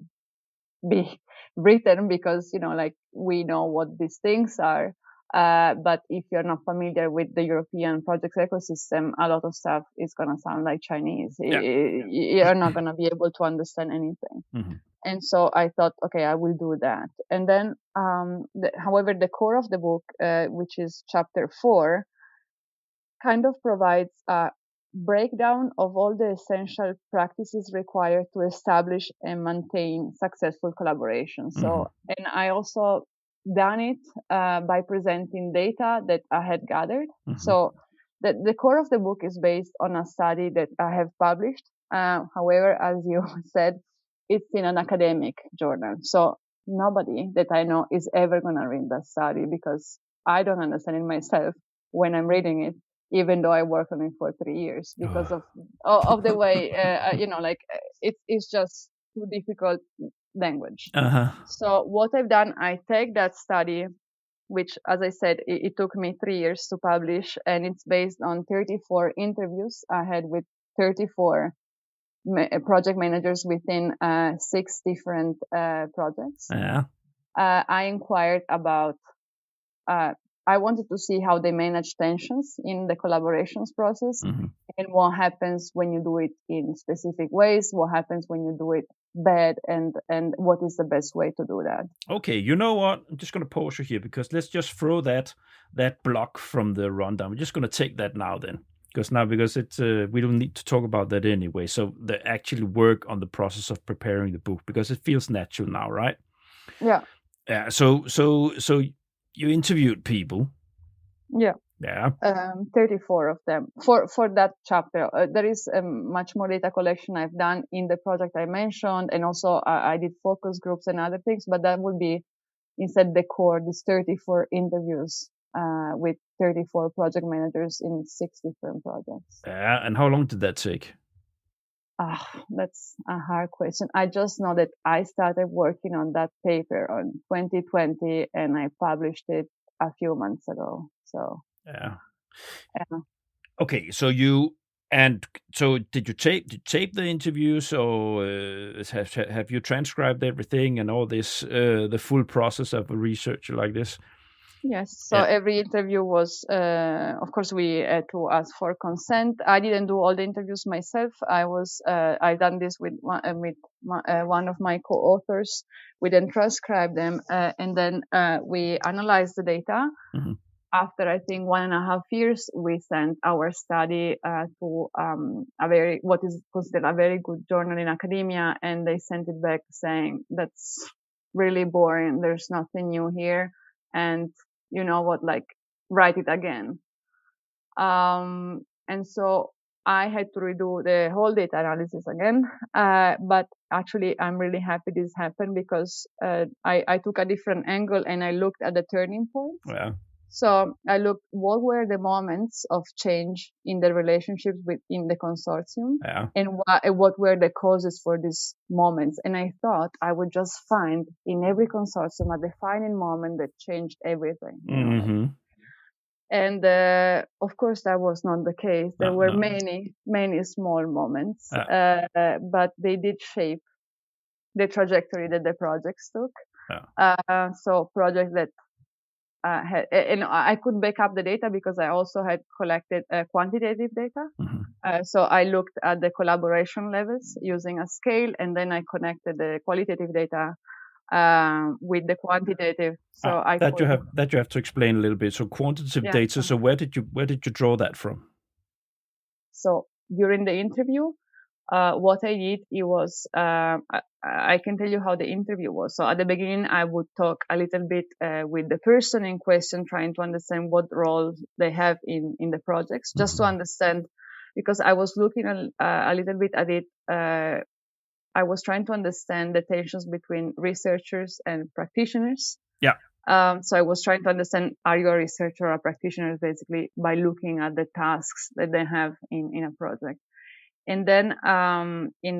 be written, because like, we know what these things are, but if you're not familiar with the European project ecosystem, a lot of stuff is gonna sound like Chinese. Yeah. You're not gonna be able to understand anything. Mm-hmm. And so I thought, okay, I will do that. And then, however, the core of the book, which is chapter 4, kind of provides a breakdown of all the essential practices required to establish and maintain successful collaboration. So, and I also done it by presenting data that I had gathered. So the core of the book is based on a study that I have published. However, as you said, it's in an academic journal. So nobody that I know is ever going to read that study, because I don't understand it myself when I'm reading it, even though I worked on it for 3 years, because of the way, it's just too difficult language. So what I've done, I take that study, which, as I said, it took me 3 years to publish, and it's based on 34 interviews I had with 34 project managers within 6 different projects. Yeah. I inquired about I wanted to see how they manage tensions in the collaborations process, and what happens when you do it in specific ways, what happens when you do it bad, and what is the best way to do that. Okay, you know what? I'm just going to pause you here, because let's just throw that block from the rundown. We're just going to take that now then. Because it's we don't need to talk about that anyway. So the actual work on the process of preparing the book, because it feels natural now, right? Yeah. Yeah. So you interviewed people. Yeah. Yeah. 34 of them for that chapter. There is much more data collection I've done in the project I mentioned, and also I did focus groups and other things, but that would be instead the core, these 34 interviews with 34 project managers in 6 different projects. Yeah. And how long did that take? That's a hard question. I just know that I started working on that paper on 2020 and I published it a few months ago. So, Yeah. yeah. Okay, so did you tape the interviews, or have you transcribed everything and all this, the full process of a researcher like this? Yes. So Yeah. every interview was, of course, we had to ask for consent. I didn't do all the interviews myself. I done this with one of my co-authors. We then transcribed them, and then we analyzed the data. Mm-hmm. After I think 1.5 years, we sent our study to what is considered a very good journal in academia, and they sent it back saying that's really boring. There's nothing new here, and you know what, like write it again. And so I had to redo the whole data analysis again. But actually, I'm really happy this happened because I took a different angle and I looked at the turning points. Yeah. So I looked what were the moments of change in the relationships within the consortium, Yeah. and what were the causes for these moments. And I thought I would just find in every consortium a defining moment that changed everything. Mm-hmm. And of course, that was not the case. There were many, many small moments, but they did shape the trajectory that the projects took. So projects that and I could back up the data because I also had collected quantitative data. Mm-hmm. So I looked at the collaboration levels using a scale, and then I connected the qualitative data with the quantitative. So you have to explain a little bit. So quantitative data. So where did you draw that from? So during the interview, what I did, it was, I can tell you how the interview was. So at the beginning, I would talk a little bit with the person in question, trying to understand what role they have in the projects, just to understand, because I was looking a little bit at it. I was trying to understand the tensions between researchers and practitioners. Yeah. So I was trying to understand, are you a researcher or a practitioner, basically, by looking at the tasks that they have in a project. And then in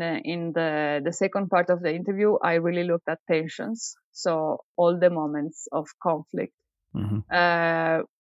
the second part of the interview, I really looked at tensions. So all the moments of conflict,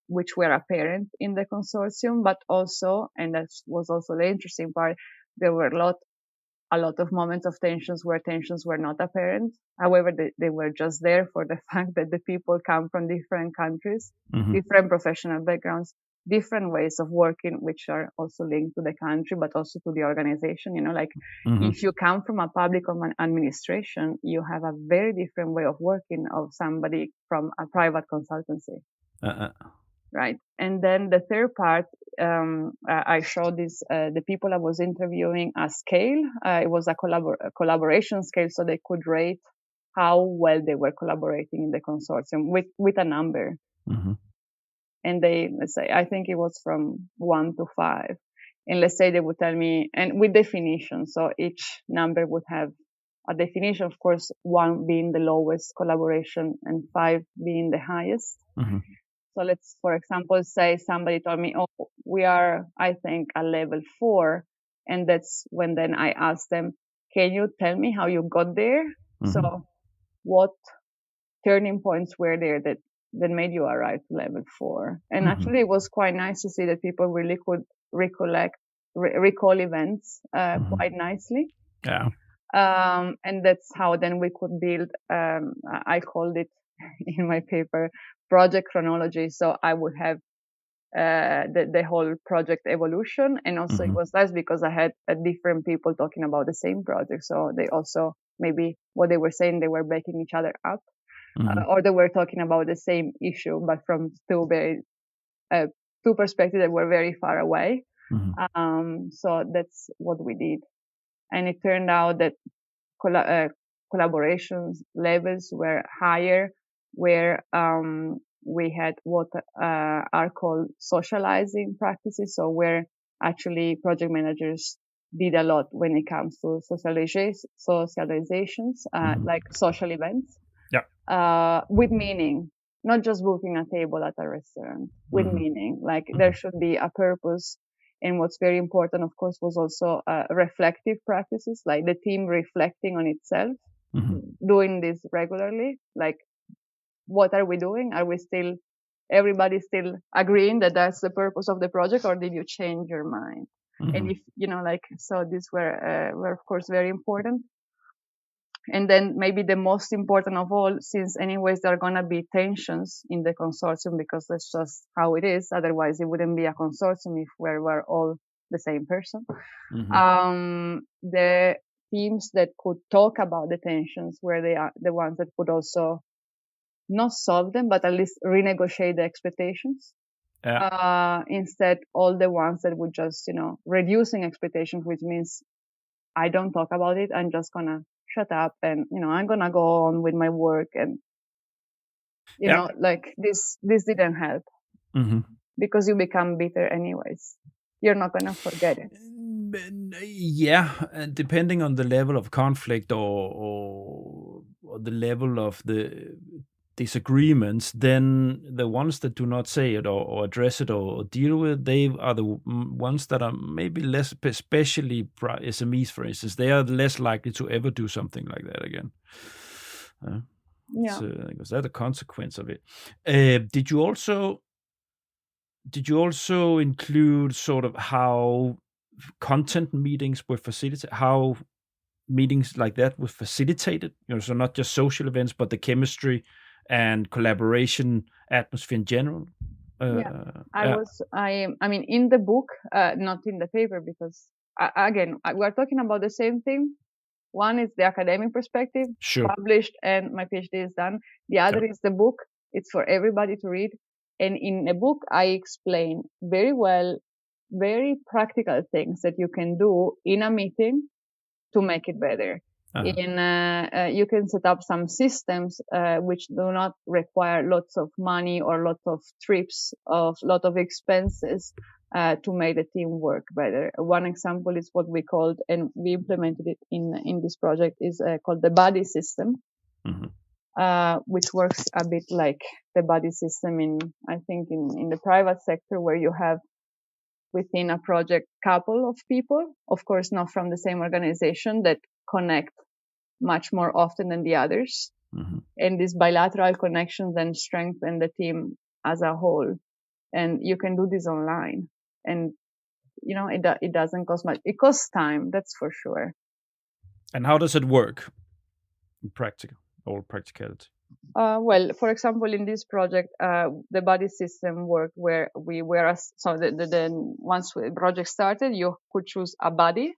which were apparent in the consortium, but also, and that was also the interesting part, there were a lot of moments of tensions where tensions were not apparent. However, they were just there for the fact that the people come from different countries, different professional backgrounds, different ways of working, which are also linked to the country, but also to the organization. Like if you come from a public administration, you have a very different way of working of somebody from a private consultancy. Right. And then the third part, I showed this, the people I was interviewing a scale. It was a collaboration scale, so they could rate how well they were collaborating in the consortium with a number. And let's say, I think it was from 1 to 5. And let's say they would tell me, and with definition, so each number would have a definition, of course, 1 being the lowest collaboration and 5 being the highest. So let's, for example, say somebody told me, oh, we are, I think, at level 4. And that's when then I asked them, can you tell me how you got there? So what turning points were there that made you arrive to level 4? And actually, it was quite nice to see that people really could recall events quite nicely. Yeah. And that's how then we could build, I called it in my paper, project chronology. So I would have the whole project evolution. And also it was nice because I had different people talking about the same project. So they also, maybe what they were saying, they were backing each other up. Or they were talking about the same issue, but from two perspectives that were very far away. So that's what we did. And it turned out that collaboration levels were higher, where we had what are called socializing practices. So where actually project managers did a lot when it comes to socializations, like social events. With meaning, not just booking a table at a restaurant, with meaning. Like there should be a purpose And what's very important, of course, was also reflective practices, like the team reflecting on itself, doing this regularly. Like, what are we doing? Are we still, everybody still agreeing that that's the purpose of the project, or did you change your mind? And if, so these were of course very important. And then maybe the most important of all, since anyways there are going to be tensions in the consortium, because that's just how it is. Otherwise, it wouldn't be a consortium if we were all the same person. The teams that could talk about the tensions were the ones that could also not solve them, but at least renegotiate the expectations. Instead, all the ones that would just, reducing expectations, which means I don't talk about it. I'm just gonna shut up and, I'm gonna go on with my work. And, like this didn't help because you become bitter anyways. You're not gonna forget it. Yeah, and depending on the level of conflict or the level of the disagreements, then the ones that do not say it or address it or deal with, they are the ones that are maybe less, especially SMEs, for instance, they are less likely to ever do something like that again. Because that's a consequence of it. Did you also include sort of how content meetings were facilitated, how meetings like that were facilitated, so not just social events, but the chemistry and collaboration atmosphere in general? I mean, in the book, not in the paper, because again, we're talking about the same thing. One is the academic perspective, published, and my PhD is done. The other is the book. It's for everybody to read. And in the book, I explain very well, very practical things that you can do in a meeting to make it better. You can set up some systems which do not require lots of money or lots of trips, lot of expenses to make the team work better. One example is what we called, and we implemented it in this project, is called the buddy system, which works a bit like the buddy system in the private sector, where you have within a project couple of people, of course not from the same organization, that connect much more often than the others. And these bilateral connections then strengthen the team as a whole. And you can do this online. And, it doesn't cost much. It costs time, that's for sure. And how does it work in practicality? Well, for example, in this project, the buddy system worked where we were, once the project started, you could choose a buddy,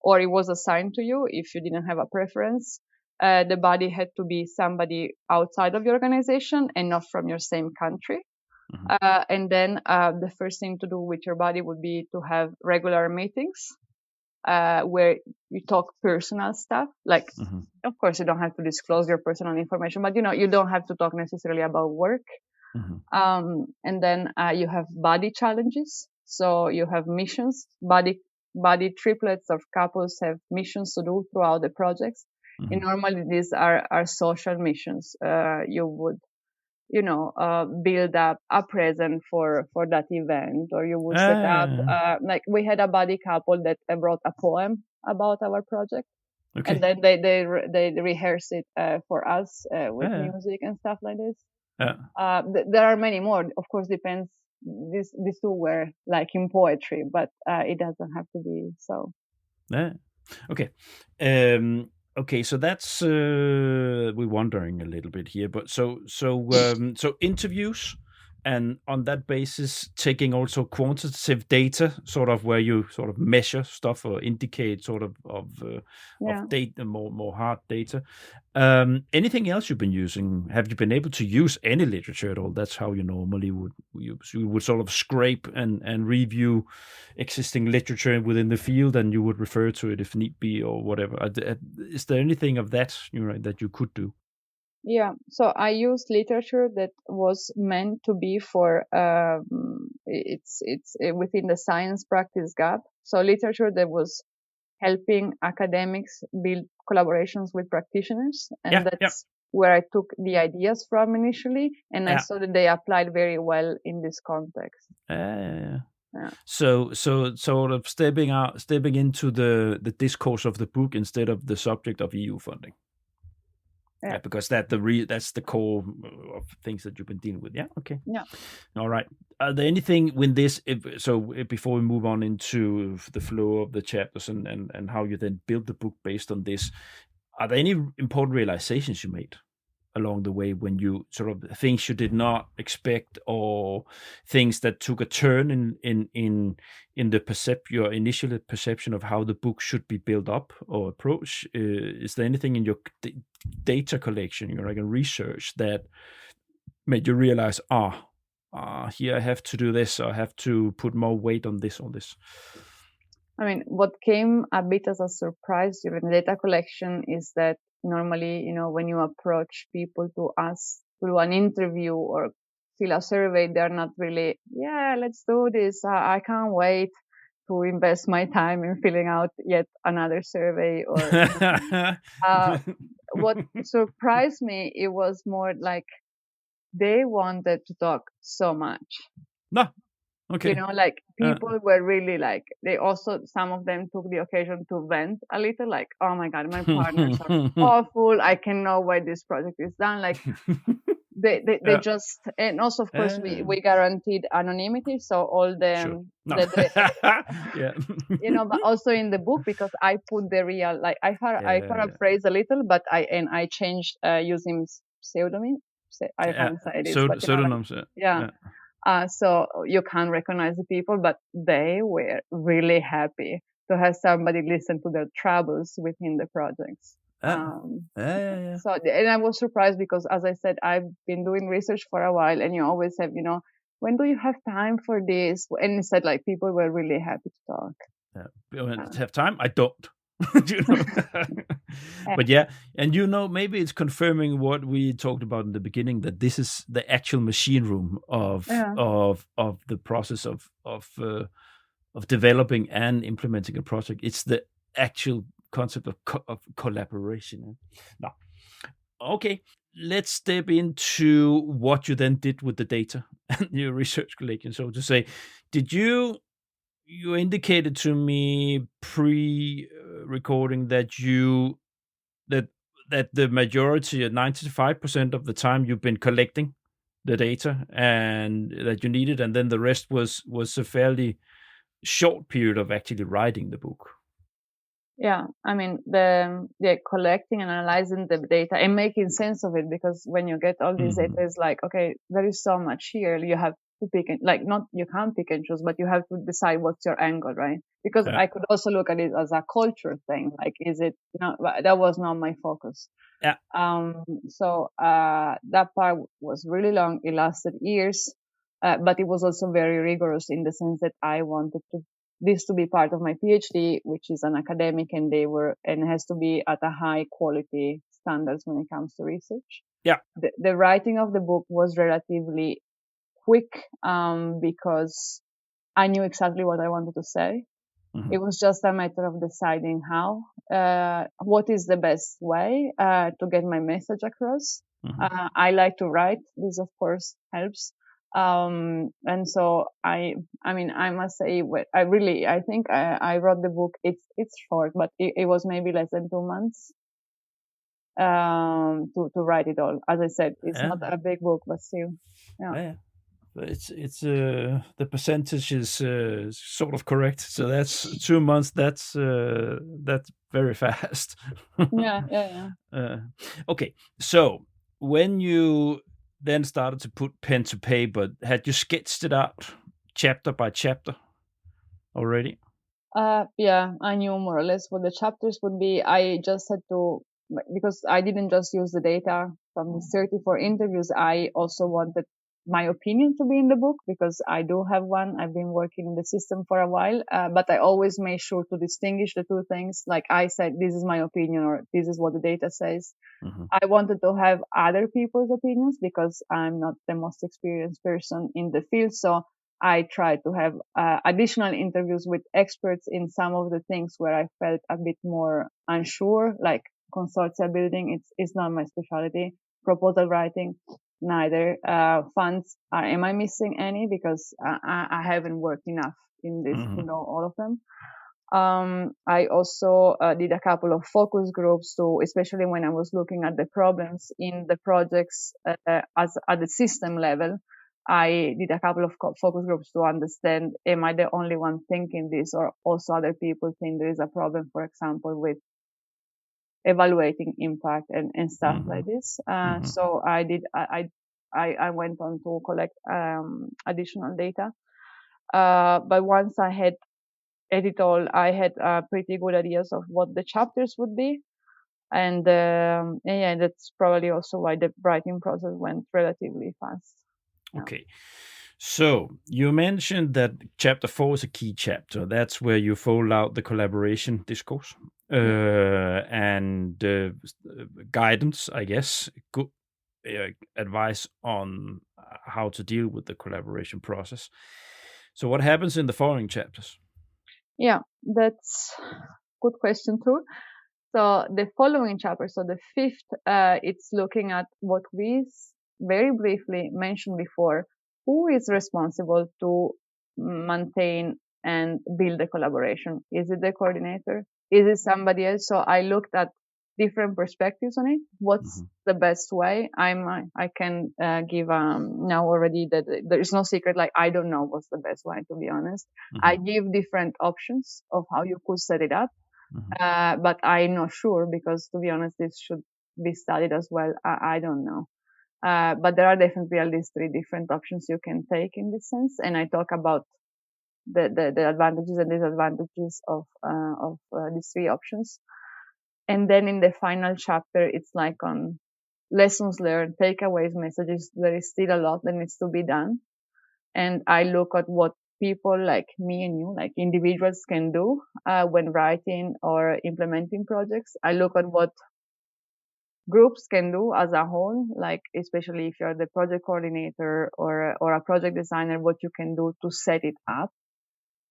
or it was assigned to you if you didn't have a preference. The buddy had to be somebody outside of your organization and not from your same country. And then the first thing to do with your buddy would be to have regular meetings where you talk personal stuff. Like, of course, you don't have to disclose your personal information, but, you don't have to talk necessarily about work. And then you have buddy challenges. So you have missions. Buddy triplets or couples have missions to do throughout the projects. And normally these are social missions. You would, build up a present for that event, or you would set up, like we had a buddy couple that brought a poem about our project. And then they rehearse it for us with music and stuff like this. There are many more, of course, depends. These two were like in poetry, but it doesn't have to be so. Okay, so that's we're wondering a little bit here, but so interviews, and on that basis, taking also quantitative data, sort of where you sort of measure stuff or indicate sort of data, more hard data. Anything else you've been using? Have you been able to use any literature at all? That's how you normally would use. You would sort of scrape and review existing literature within the field, and you would refer to it if need be or whatever. Is there anything of that that you could do? Yeah, so I used literature that was meant to be for it's within the science practice gap. So literature that was helping academics build collaborations with practitioners, and that's where I took the ideas from initially, and I saw that they applied very well in this context. Yeah. So sort of stepping into the discourse of the book instead of the subject of EU funding. Yeah. Because that's the core of things that you've been dealing with. Yeah. Okay. Yeah. All right. Are there anything with this? Before we move on into the flow of the chapters and how you then build the book based on this, are there any important realizations you made along the way when you sort of things you did not expect or things that took a turn in the your initial perception of how the book should be built up or approached? Is there anything in your data collection, your like research, that made you realize, here I have to do this, or I have to put more weight on this or this? I mean, what came a bit as a surprise during data collection is that normally, when you approach people to ask to do an interview or fill a survey, they're not really, yeah, let's do this. I can't wait to invest my time in filling out yet another survey. Or what surprised me, it was more like they wanted to talk so much. No. Okay. Like people were really like, they also, some of them took the occasion to vent a little, like, oh my God, my partners are awful. I can know why this project is done. Like they just, and also of course we guaranteed anonymity. So all the, but also in the book, because I put the real, like I paraphrase a little, but I changed using pseudonym. I can't say this, but pseudonyms. So you can't recognize the people, but they were really happy to have somebody listen to their troubles within the projects. So, and I was surprised because, as I said, I've been doing research for a while, and you always have, when do you have time for this? And instead, like, people were really happy to talk. When have time? I don't. But and maybe it's confirming what we talked about in the beginning, that this is the actual machine room of the process of developing and implementing a project. It's the actual concept of collaboration. Now, okay, let's step into what you then did with the data and your research collection. So to say, did you indicated to me pre-recording that that the majority, 95% of the time, you've been collecting the data and that you needed, and then the rest was a fairly short period of actually writing the book. Yeah, I mean, the collecting and analyzing the data and making sense of it, because when you get all these data, it's like, okay, there is so much here. You have to pick it, like, not, you can't pick and choose, but you have to decide what's your angle, right? Because I could also look at it as a culture thing. Like, is it, that was not my focus. Yeah. So that part was really long. It lasted years, but it was also very rigorous in the sense that I wanted this to be part of my PhD, which is an academic endeavor and has to be at a high quality standards when it comes to research. Yeah. The writing of the book was relatively quick because I knew exactly what I wanted to say. It was just a matter of deciding what is the best way to get my message across. I like to write. This, of course, helps. And so I must say, I think I wrote the book. It's short, but it was maybe less than 2 months to write it all. As I said, it's not a big book, but still, it's the percentage is sort of correct. So that's 2 months. That's very fast. Okay, so when you then started to put pen to paper, had you sketched it out chapter by chapter already? I knew more or less what the chapters would be. I just had to, because I didn't just use the data from the 34 interviews, I also wanted my opinion to be in the book, because I do have one. I've been working in the system for a while, but I always made sure to distinguish the two things. Like I said, this is my opinion, or this is what the data says. I wanted to have other people's opinions because I'm not the most experienced person in the field. So I tried to have additional interviews with experts in some of the things where I felt a bit more unsure, like consortia building. It's not my specialty. Proposal writing. neither. Funds, am I missing any? Because I haven't worked enough in this to know all of them. I also did a couple of focus groups, especially when I was looking at the problems in the projects as at the system level. I did a couple of focus groups to understand, am I the only one thinking this, or also other people think there is a problem, for example, with evaluating impact and stuff like this. So I went on to collect additional data. But once I had edit all, I had pretty good ideas of what the chapters would be. And yeah, that's probably also why the writing process went relatively fast. Okay. So you mentioned that chapter 4 is a key chapter. That's where you fold out the collaboration discourse and guidance, I guess, good advice on how to deal with the collaboration process. So what happens in the following chapters? Yeah, that's a good question too. So the following chapter, so the 5th, it's looking at what we very briefly mentioned before. Who is responsible to maintain and build the collaboration? Is it the coordinator? Is it somebody else? So I looked at different perspectives on it. What's the best way? I can give now already that there is no secret. Like, I don't know what's the best way, to be honest. I give different options of how you could set it up. But I'm not sure, because, to be honest, this should be studied as well. I don't know. But there are definitely at least 3 different options you can take in this sense. And I talk about the advantages and disadvantages of these 3 options. And then in the final chapter, it's like on lessons learned, takeaways, messages. There is still a lot that needs to be done. And I look at what people like me and you, like individuals, can do when writing or implementing projects. I look at what groups can do as a whole, like especially if you're the project coordinator or a project designer, what you can do to set it up.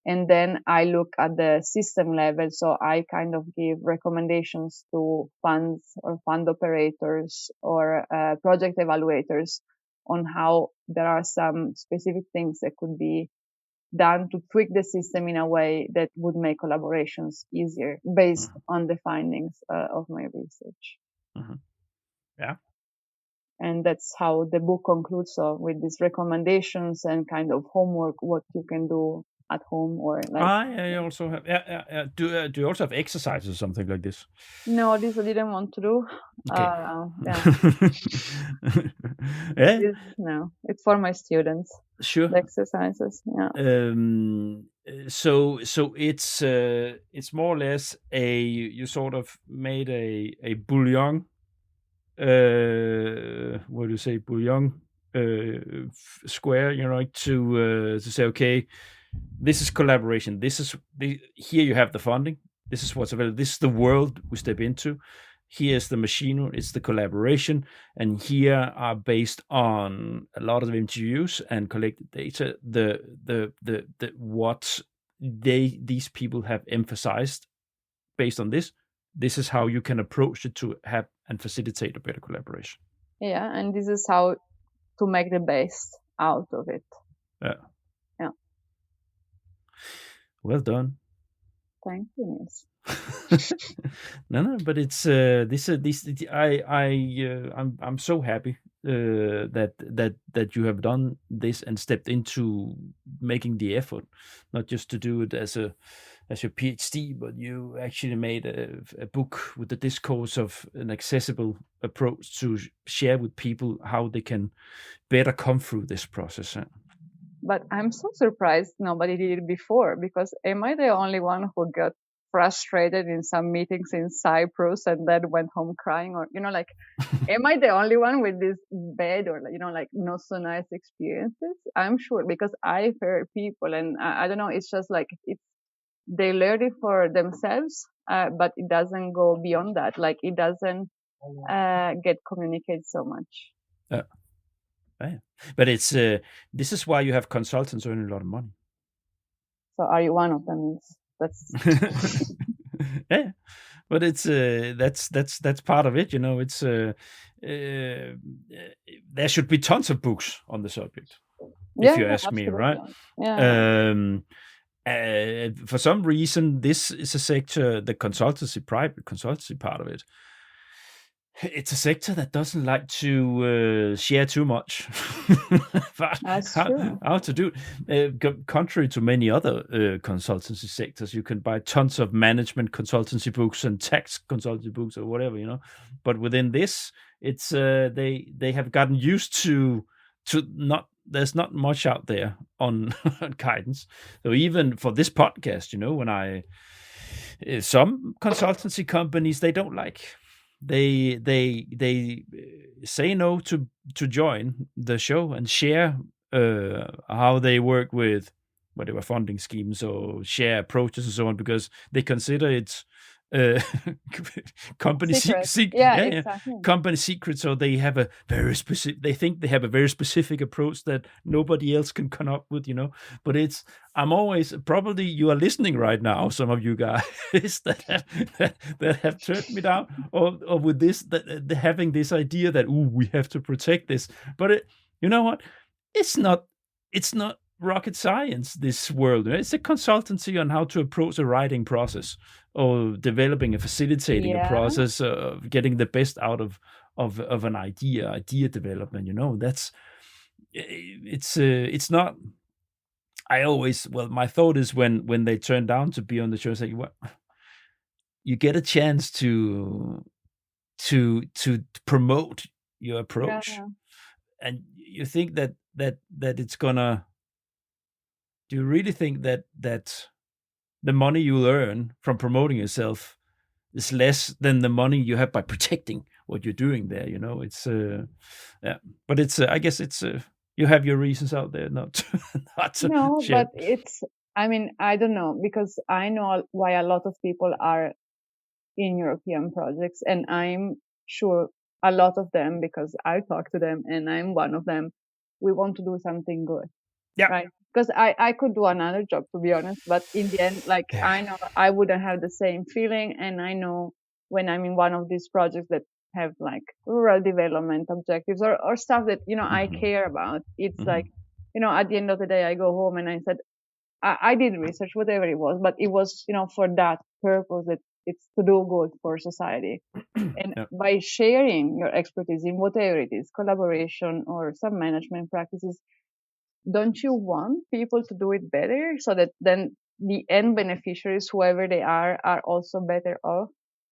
And then I look at the system level. So I kind of give recommendations to funds or fund operators or project evaluators on how there are some specific things that could be done to tweak the system in a way that would make collaborations easier based on the findings of my research. Yeah. And that's how the book concludes, so with these recommendations and kind of homework, what you can do at home, or like. I also have. Do you also have exercises or something like this? No, this I didn't want to do. Okay. Yeah. No, it's for my students. Sure. The exercises. Yeah. So it's more or less you sort of made a bouillon. What do you say, bouillon square? To say, okay, this is collaboration. Here you have the funding. This is what's available. This is the world we step into. Here's the machinery. It's the collaboration, and here are, based on a lot of interviews and collected data, what these people have emphasized. Based on this is how you can approach it to have and facilitate a better collaboration. Yeah, and this is how to make the best out of it. Yeah. Yeah. Well done. Thank you, Niels. No, but it's I'm so happy that you have done this and stepped into making the effort, not just to do it as your PhD, but you actually made a book with the discourse of an accessible approach to share with people how they can better come through this process. But I'm so surprised nobody did it before, because am I the only one who got frustrated in some meetings in Cyprus and then went home crying? Or, like, am I the only one with this bad or, like not so nice experiences? I'm sure, because I've heard people, and I don't know, it's just like, they learn it for themselves, but it doesn't go beyond that. Like, it doesn't get communicated so much. Yeah. But it's this is why you have consultants earning a lot of money. So are you one of them? That's yeah. But it's that's part of it, you know. It's there should be tons of books on the subject, if you ask me, right? Yeah. For some reason, this is a sector, the private consultancy part of it. It's a sector that doesn't like to share too much. But That's true. how to do it? Contrary to many other consultancy sectors, you can buy tons of management consultancy books and tax consultancy books or whatever, you know. But within this, it's they have gotten used to not. There's not much out there on guidance. So even for this podcast, you know, when some consultancy companies they don't like, they say no to join the show and share how they work with whatever funding schemes or share approaches and so on, because they consider it uh, company secret. Yeah, yeah, exactly. company secret. So they have a very specific. They think they have a very specific approach that nobody else can come up with, you know. But I'm always, probably you are listening right now, some of you guys that have turned me down, or with this having this idea that we have to protect this. But you know what? It's not rocket science, this world. It's a consultancy on how to approach a writing process, or developing and facilitating a process of getting the best out of an idea development. You know, it's not. My thought is when they turn down to be on the show, say, well, you get a chance to promote your approach, and you think that it's gonna. Do you really think that the money you earn from promoting yourself is less than the money you have by protecting what you're doing there? You know, it's yeah, but it's I guess it's you have your reasons out there not to No, share. but I mean, I don't know, because I know why a lot of people are in European projects, and I'm sure a lot of them, because I talk to them and I'm one of them, we want to do something good. Yeah. Right. Because I could do another job, to be honest, but in the end, like, I know I wouldn't have the same feeling. And I know when I'm in one of these projects that have like rural development objectives, or stuff that, you know, I care about, it's like, you know, at the end of the day, I go home and I said, I did research, whatever it was, but it was, you know, for that purpose, that it's to do good for society. And by sharing your expertise in whatever it is, collaboration or some management practices, don't you want people to do it better, so that then the end beneficiaries, whoever they are also better off?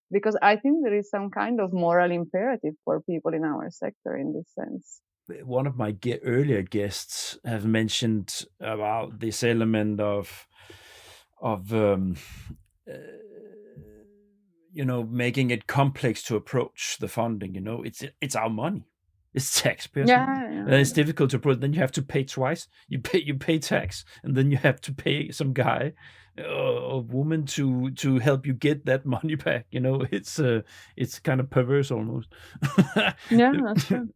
Because I think there is some kind of moral imperative for people in our sector in this sense. One of my earlier guests have mentioned about this element of you know, making it complex to approach the funding. You know, it's our money. It's taxpayers' money. It's difficult to approach. Then you have to pay twice. You pay tax, and then you have to pay some guy or woman to help you get that money back. You know, it's kind of perverse almost. Yeah, that's true.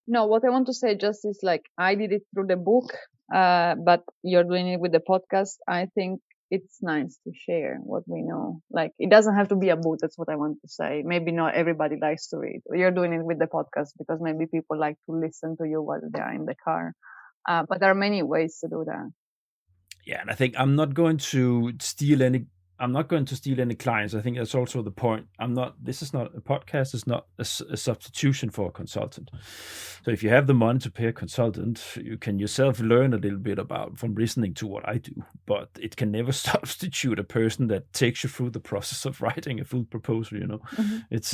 No, what I want to say just is, like, I did it through the book, but you're doing it with the podcast. I think it's nice to share what we know. Like, it doesn't have to be a book. That's what I want to say. Maybe not everybody likes to read. You're doing it with the podcast because maybe people like to listen to you while they're in the car. But there are many ways to do that. Yeah, and I think I'm not going to steal any clients. I think that's also the point. This is not a podcast. It's not a substitution for a consultant. So if you have the money to pay a consultant, you can yourself learn a little bit from listening to what I do. But it can never substitute a person that takes you through the process of writing a full proposal. You know, it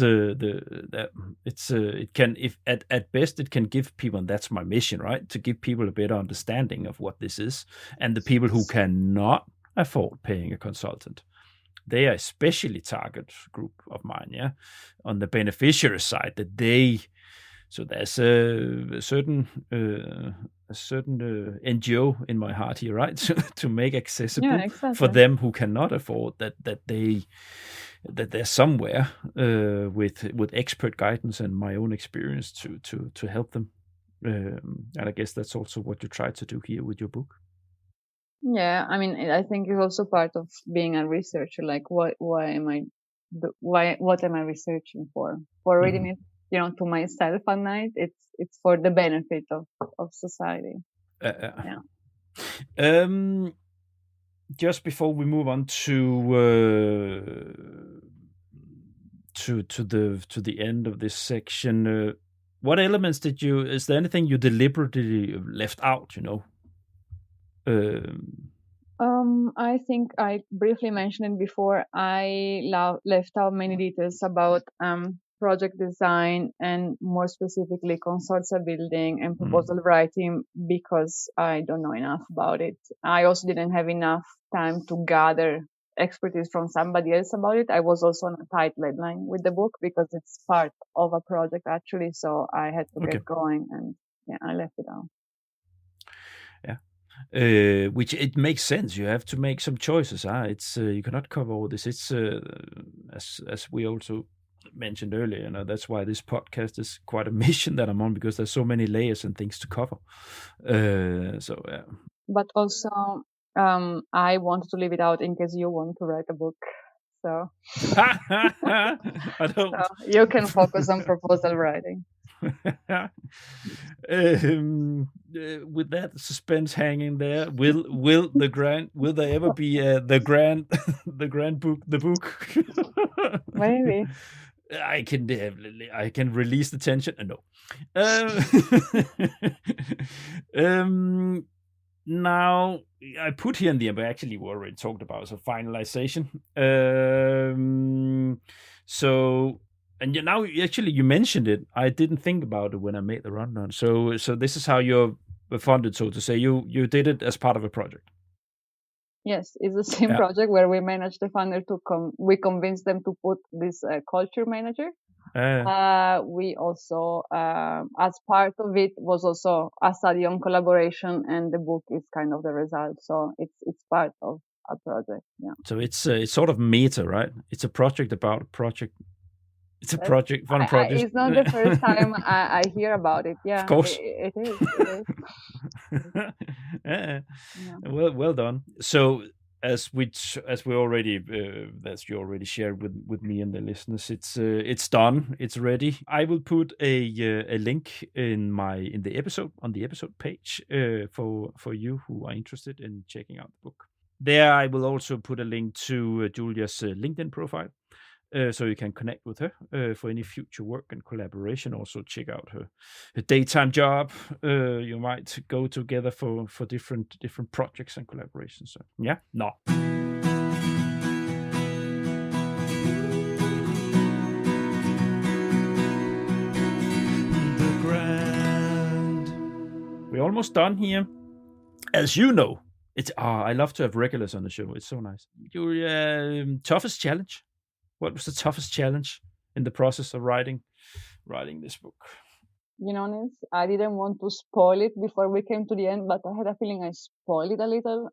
can, if at best, it can give people, and that's my mission, right? To give people a better understanding of what this is, and the people who cannot afford paying a consultant, they are especially target group of mine. Yeah, on the beneficiary side, so there's a certain NGO in my heart here, right? to make accessible for them who cannot afford that they're somewhere with expert guidance and my own experience to help them. And I guess that's also what you try to do here with your book. Yeah, I mean, I think it's also part of being a researcher. Like, why am I what am I researching for? For reading it, to myself at night. It's for the benefit of society. Yeah. Just before we move on to the end of this section, what elements is there anything you deliberately left out? I think I briefly mentioned it before. I left out many details about project design and more specifically consortia building and proposal writing because I don't know enough about it. I also didn't have enough time to gather expertise from somebody else about it. I was also on a tight deadline with the book because it's part of a project actually, so I had to get going, and I left it out. Which it makes sense. You have to make some choices. It's you cannot cover all this. It's as we also mentioned earlier. That's why this podcast is quite a mission that I'm on, because there's so many layers and things to cover. But also, I wanted to leave it out in case you want to write a book. So, I don't. So you can focus on proposal writing. With that suspense hanging there, will there ever be the grand book? Maybe I can release the tension. No. Now I put here in the end, but actually we already talked about finalization. And now actually you mentioned it. I didn't think about it when I made the rundown. So this is how you're funded, so to say. You did it as part of a project. Yes, it's the same project where we managed the funder we convinced them to put this culture manager. We also, as part of it, was also a study on collaboration, and the book is kind of the result. So it's part of a project. Yeah. So it's sort of meta, right? It's a project about a project. It's a project, fun project. It's not the first time I hear about it. Yeah, of course, it is. Well done. So as we already as you already shared with me and the listeners, it's done. It's ready. I will put a link in the episode on the episode page for you who are interested in checking out the book. There, I will also put a link to Giulia's LinkedIn profile. So you can connect with her for any future work and collaboration. Also check out her daytime job. You might go together for different projects and collaborations. So yeah, no. The Grand. We're almost done here. As you know, I love to have regulars on the show. It's so nice. Your toughest challenge. What was the toughest challenge in the process of writing this book? Honest, I didn't want to spoil it before we came to the end, but I had a feeling I spoiled it a little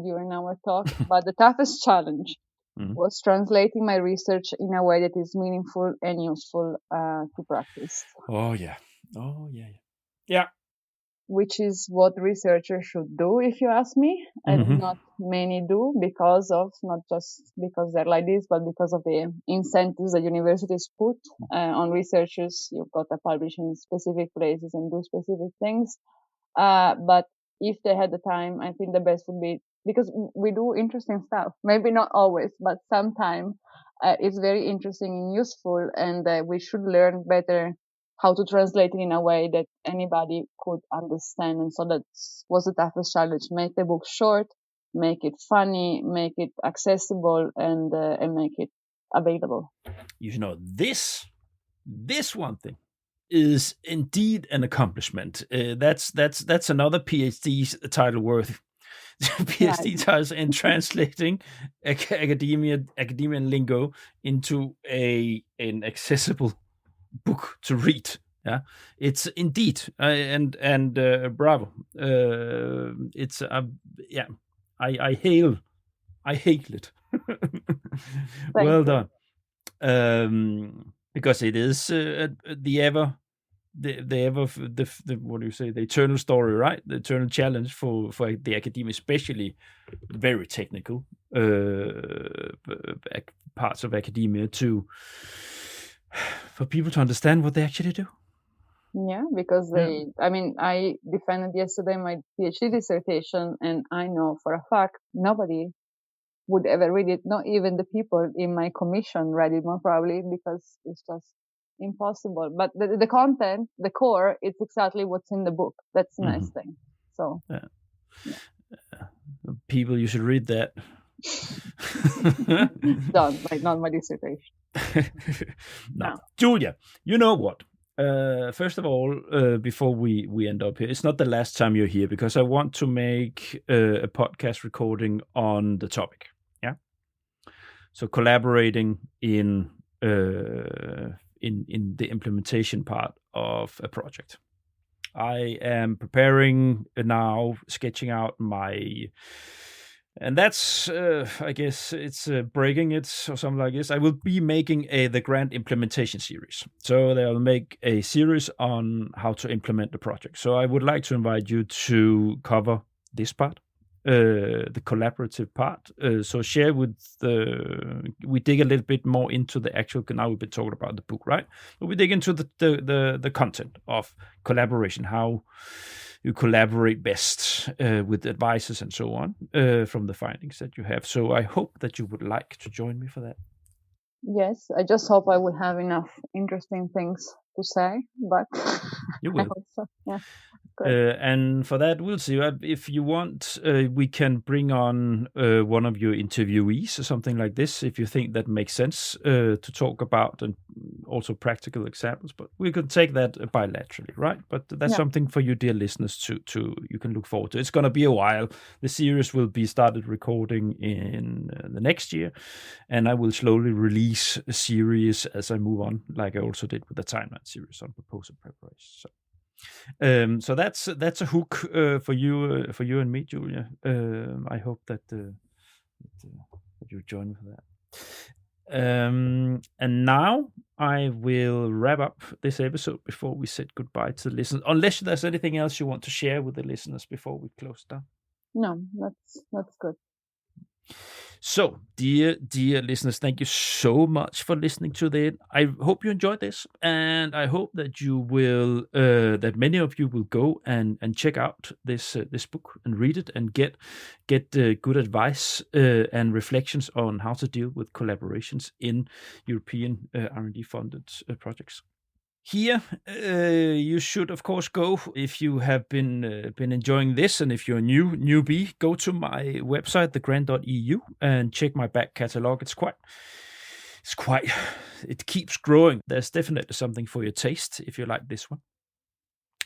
during our talk. But the toughest challenge was translating my research in a way that is meaningful and useful to practice. Oh yeah. Yeah. Which is what researchers should do, if you ask me. And not many do, not just because they're like this, but because of the incentives that universities put on researchers. You've got to publish in specific places and do specific things. But if they had the time, I think the best would be, because we do interesting stuff, maybe not always, but sometimes it's very interesting and useful, and we should learn better how to translate it in a way that anybody could understand. And so that was the toughest challenge. Make the book short, make it funny, make it accessible, and make it available. This one thing is indeed an accomplishment. That's another PhD title worth. PhD titles in translating academian lingo into an accessible book to read. Yeah, it's indeed and bravo. It's I hail it. Well done. Because it is the what do you say, the eternal story, right? The eternal challenge for the academia, especially very technical parts of academia for people to understand what they actually do. Yeah, because I defended yesterday my PhD dissertation, and I know for a fact nobody would ever read it. Not even the people in my commission read it, more probably, because it's just impossible. But the content, the core, it's exactly what's in the book. That's the nice thing. So, people, you should read that. Done, like not my dissertation. No. Giulia, you know what? First of all, before we end up here, it's not the last time you're here, because I want to make a podcast recording on the topic. Yeah. So collaborating in the implementation part of a project. I am preparing now, sketching out and that's, I guess it's breaking it or something like this. I will be making the grant implementation series. So they'll make a series on how to implement the project. So I would like to invite you to cover this part, the collaborative part. So share we dig a little bit more into the actual, now we've been talking about the book, right? But we dig into the content of collaboration, how you collaborate best with advisors and so on from the findings that you have. So I hope that you would like to join me for that. Yes, I just hope I will have enough interesting things to say, but you will. I hope so. Yeah. And for that, we'll see. If you want, we can bring on one of your interviewees or something like this, if you think that makes sense to talk about, and also practical examples. But we could take that bilaterally, right? But that's something for you, dear listeners, to you can look forward to. It's going to be a while. The series will be started recording in the next year, and I will slowly release a series as I move on, like I also did with the timeline series on proposal preparation. So that's a hook for you and me, Giulia. I hope that you join me for that. And now I will wrap up this episode before we say goodbye to the listeners. Unless there's anything else you want to share with the listeners before we close down. No, that's good. So, dear listeners, thank you so much for listening to that. I hope you enjoyed this, and I hope that you will, that many of you will go and check out this book and read it and get good advice and reflections on how to deal with collaborations in European R&D funded projects. Here, you should, of course, go if you have been enjoying this, and if you're a newbie, go to my website, thegrant.eu, and check my back catalog. It keeps growing. There's definitely something for your taste if you like this one.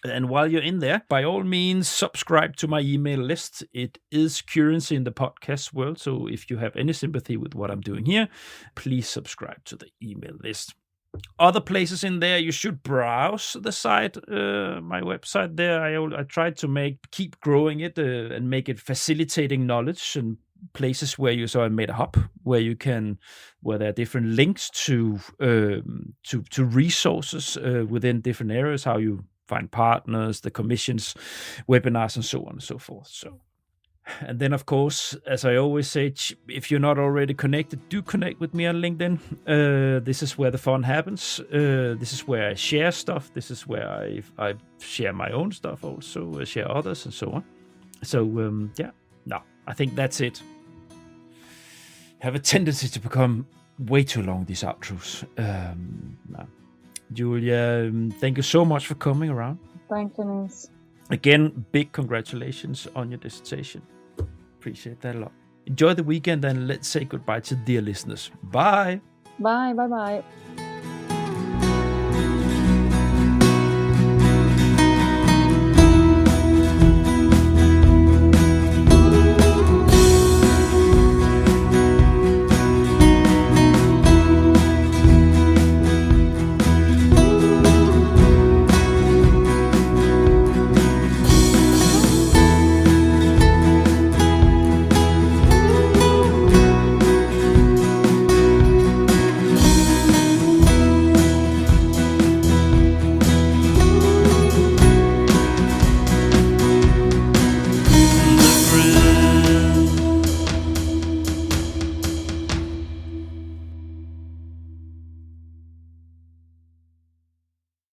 And while you're in there, by all means, subscribe to my email list. It is currency in the podcast world, so if you have any sympathy with what I'm doing here, please subscribe to the email list. Other places in there, you should browse the site, my website there. I tried to keep growing it and make it facilitating knowledge, and places so I made a hub where there are different links to resources within different areas, how you find partners, the commissions, webinars, and so on and so forth. So. And then, of course, as I always say, if you're not already connected, do connect with me on LinkedIn. This is where the fun happens. This is where I share stuff. This is where I share my own stuff also, share others, and so on. So, I think that's it. Have a tendency to become way too long, these outros. Giulia, thank you so much for coming around. Thank you, Nils. Again, big congratulations on your dissertation. Appreciate that a lot. Enjoy the weekend, and let's say goodbye to dear listeners. Bye. Bye.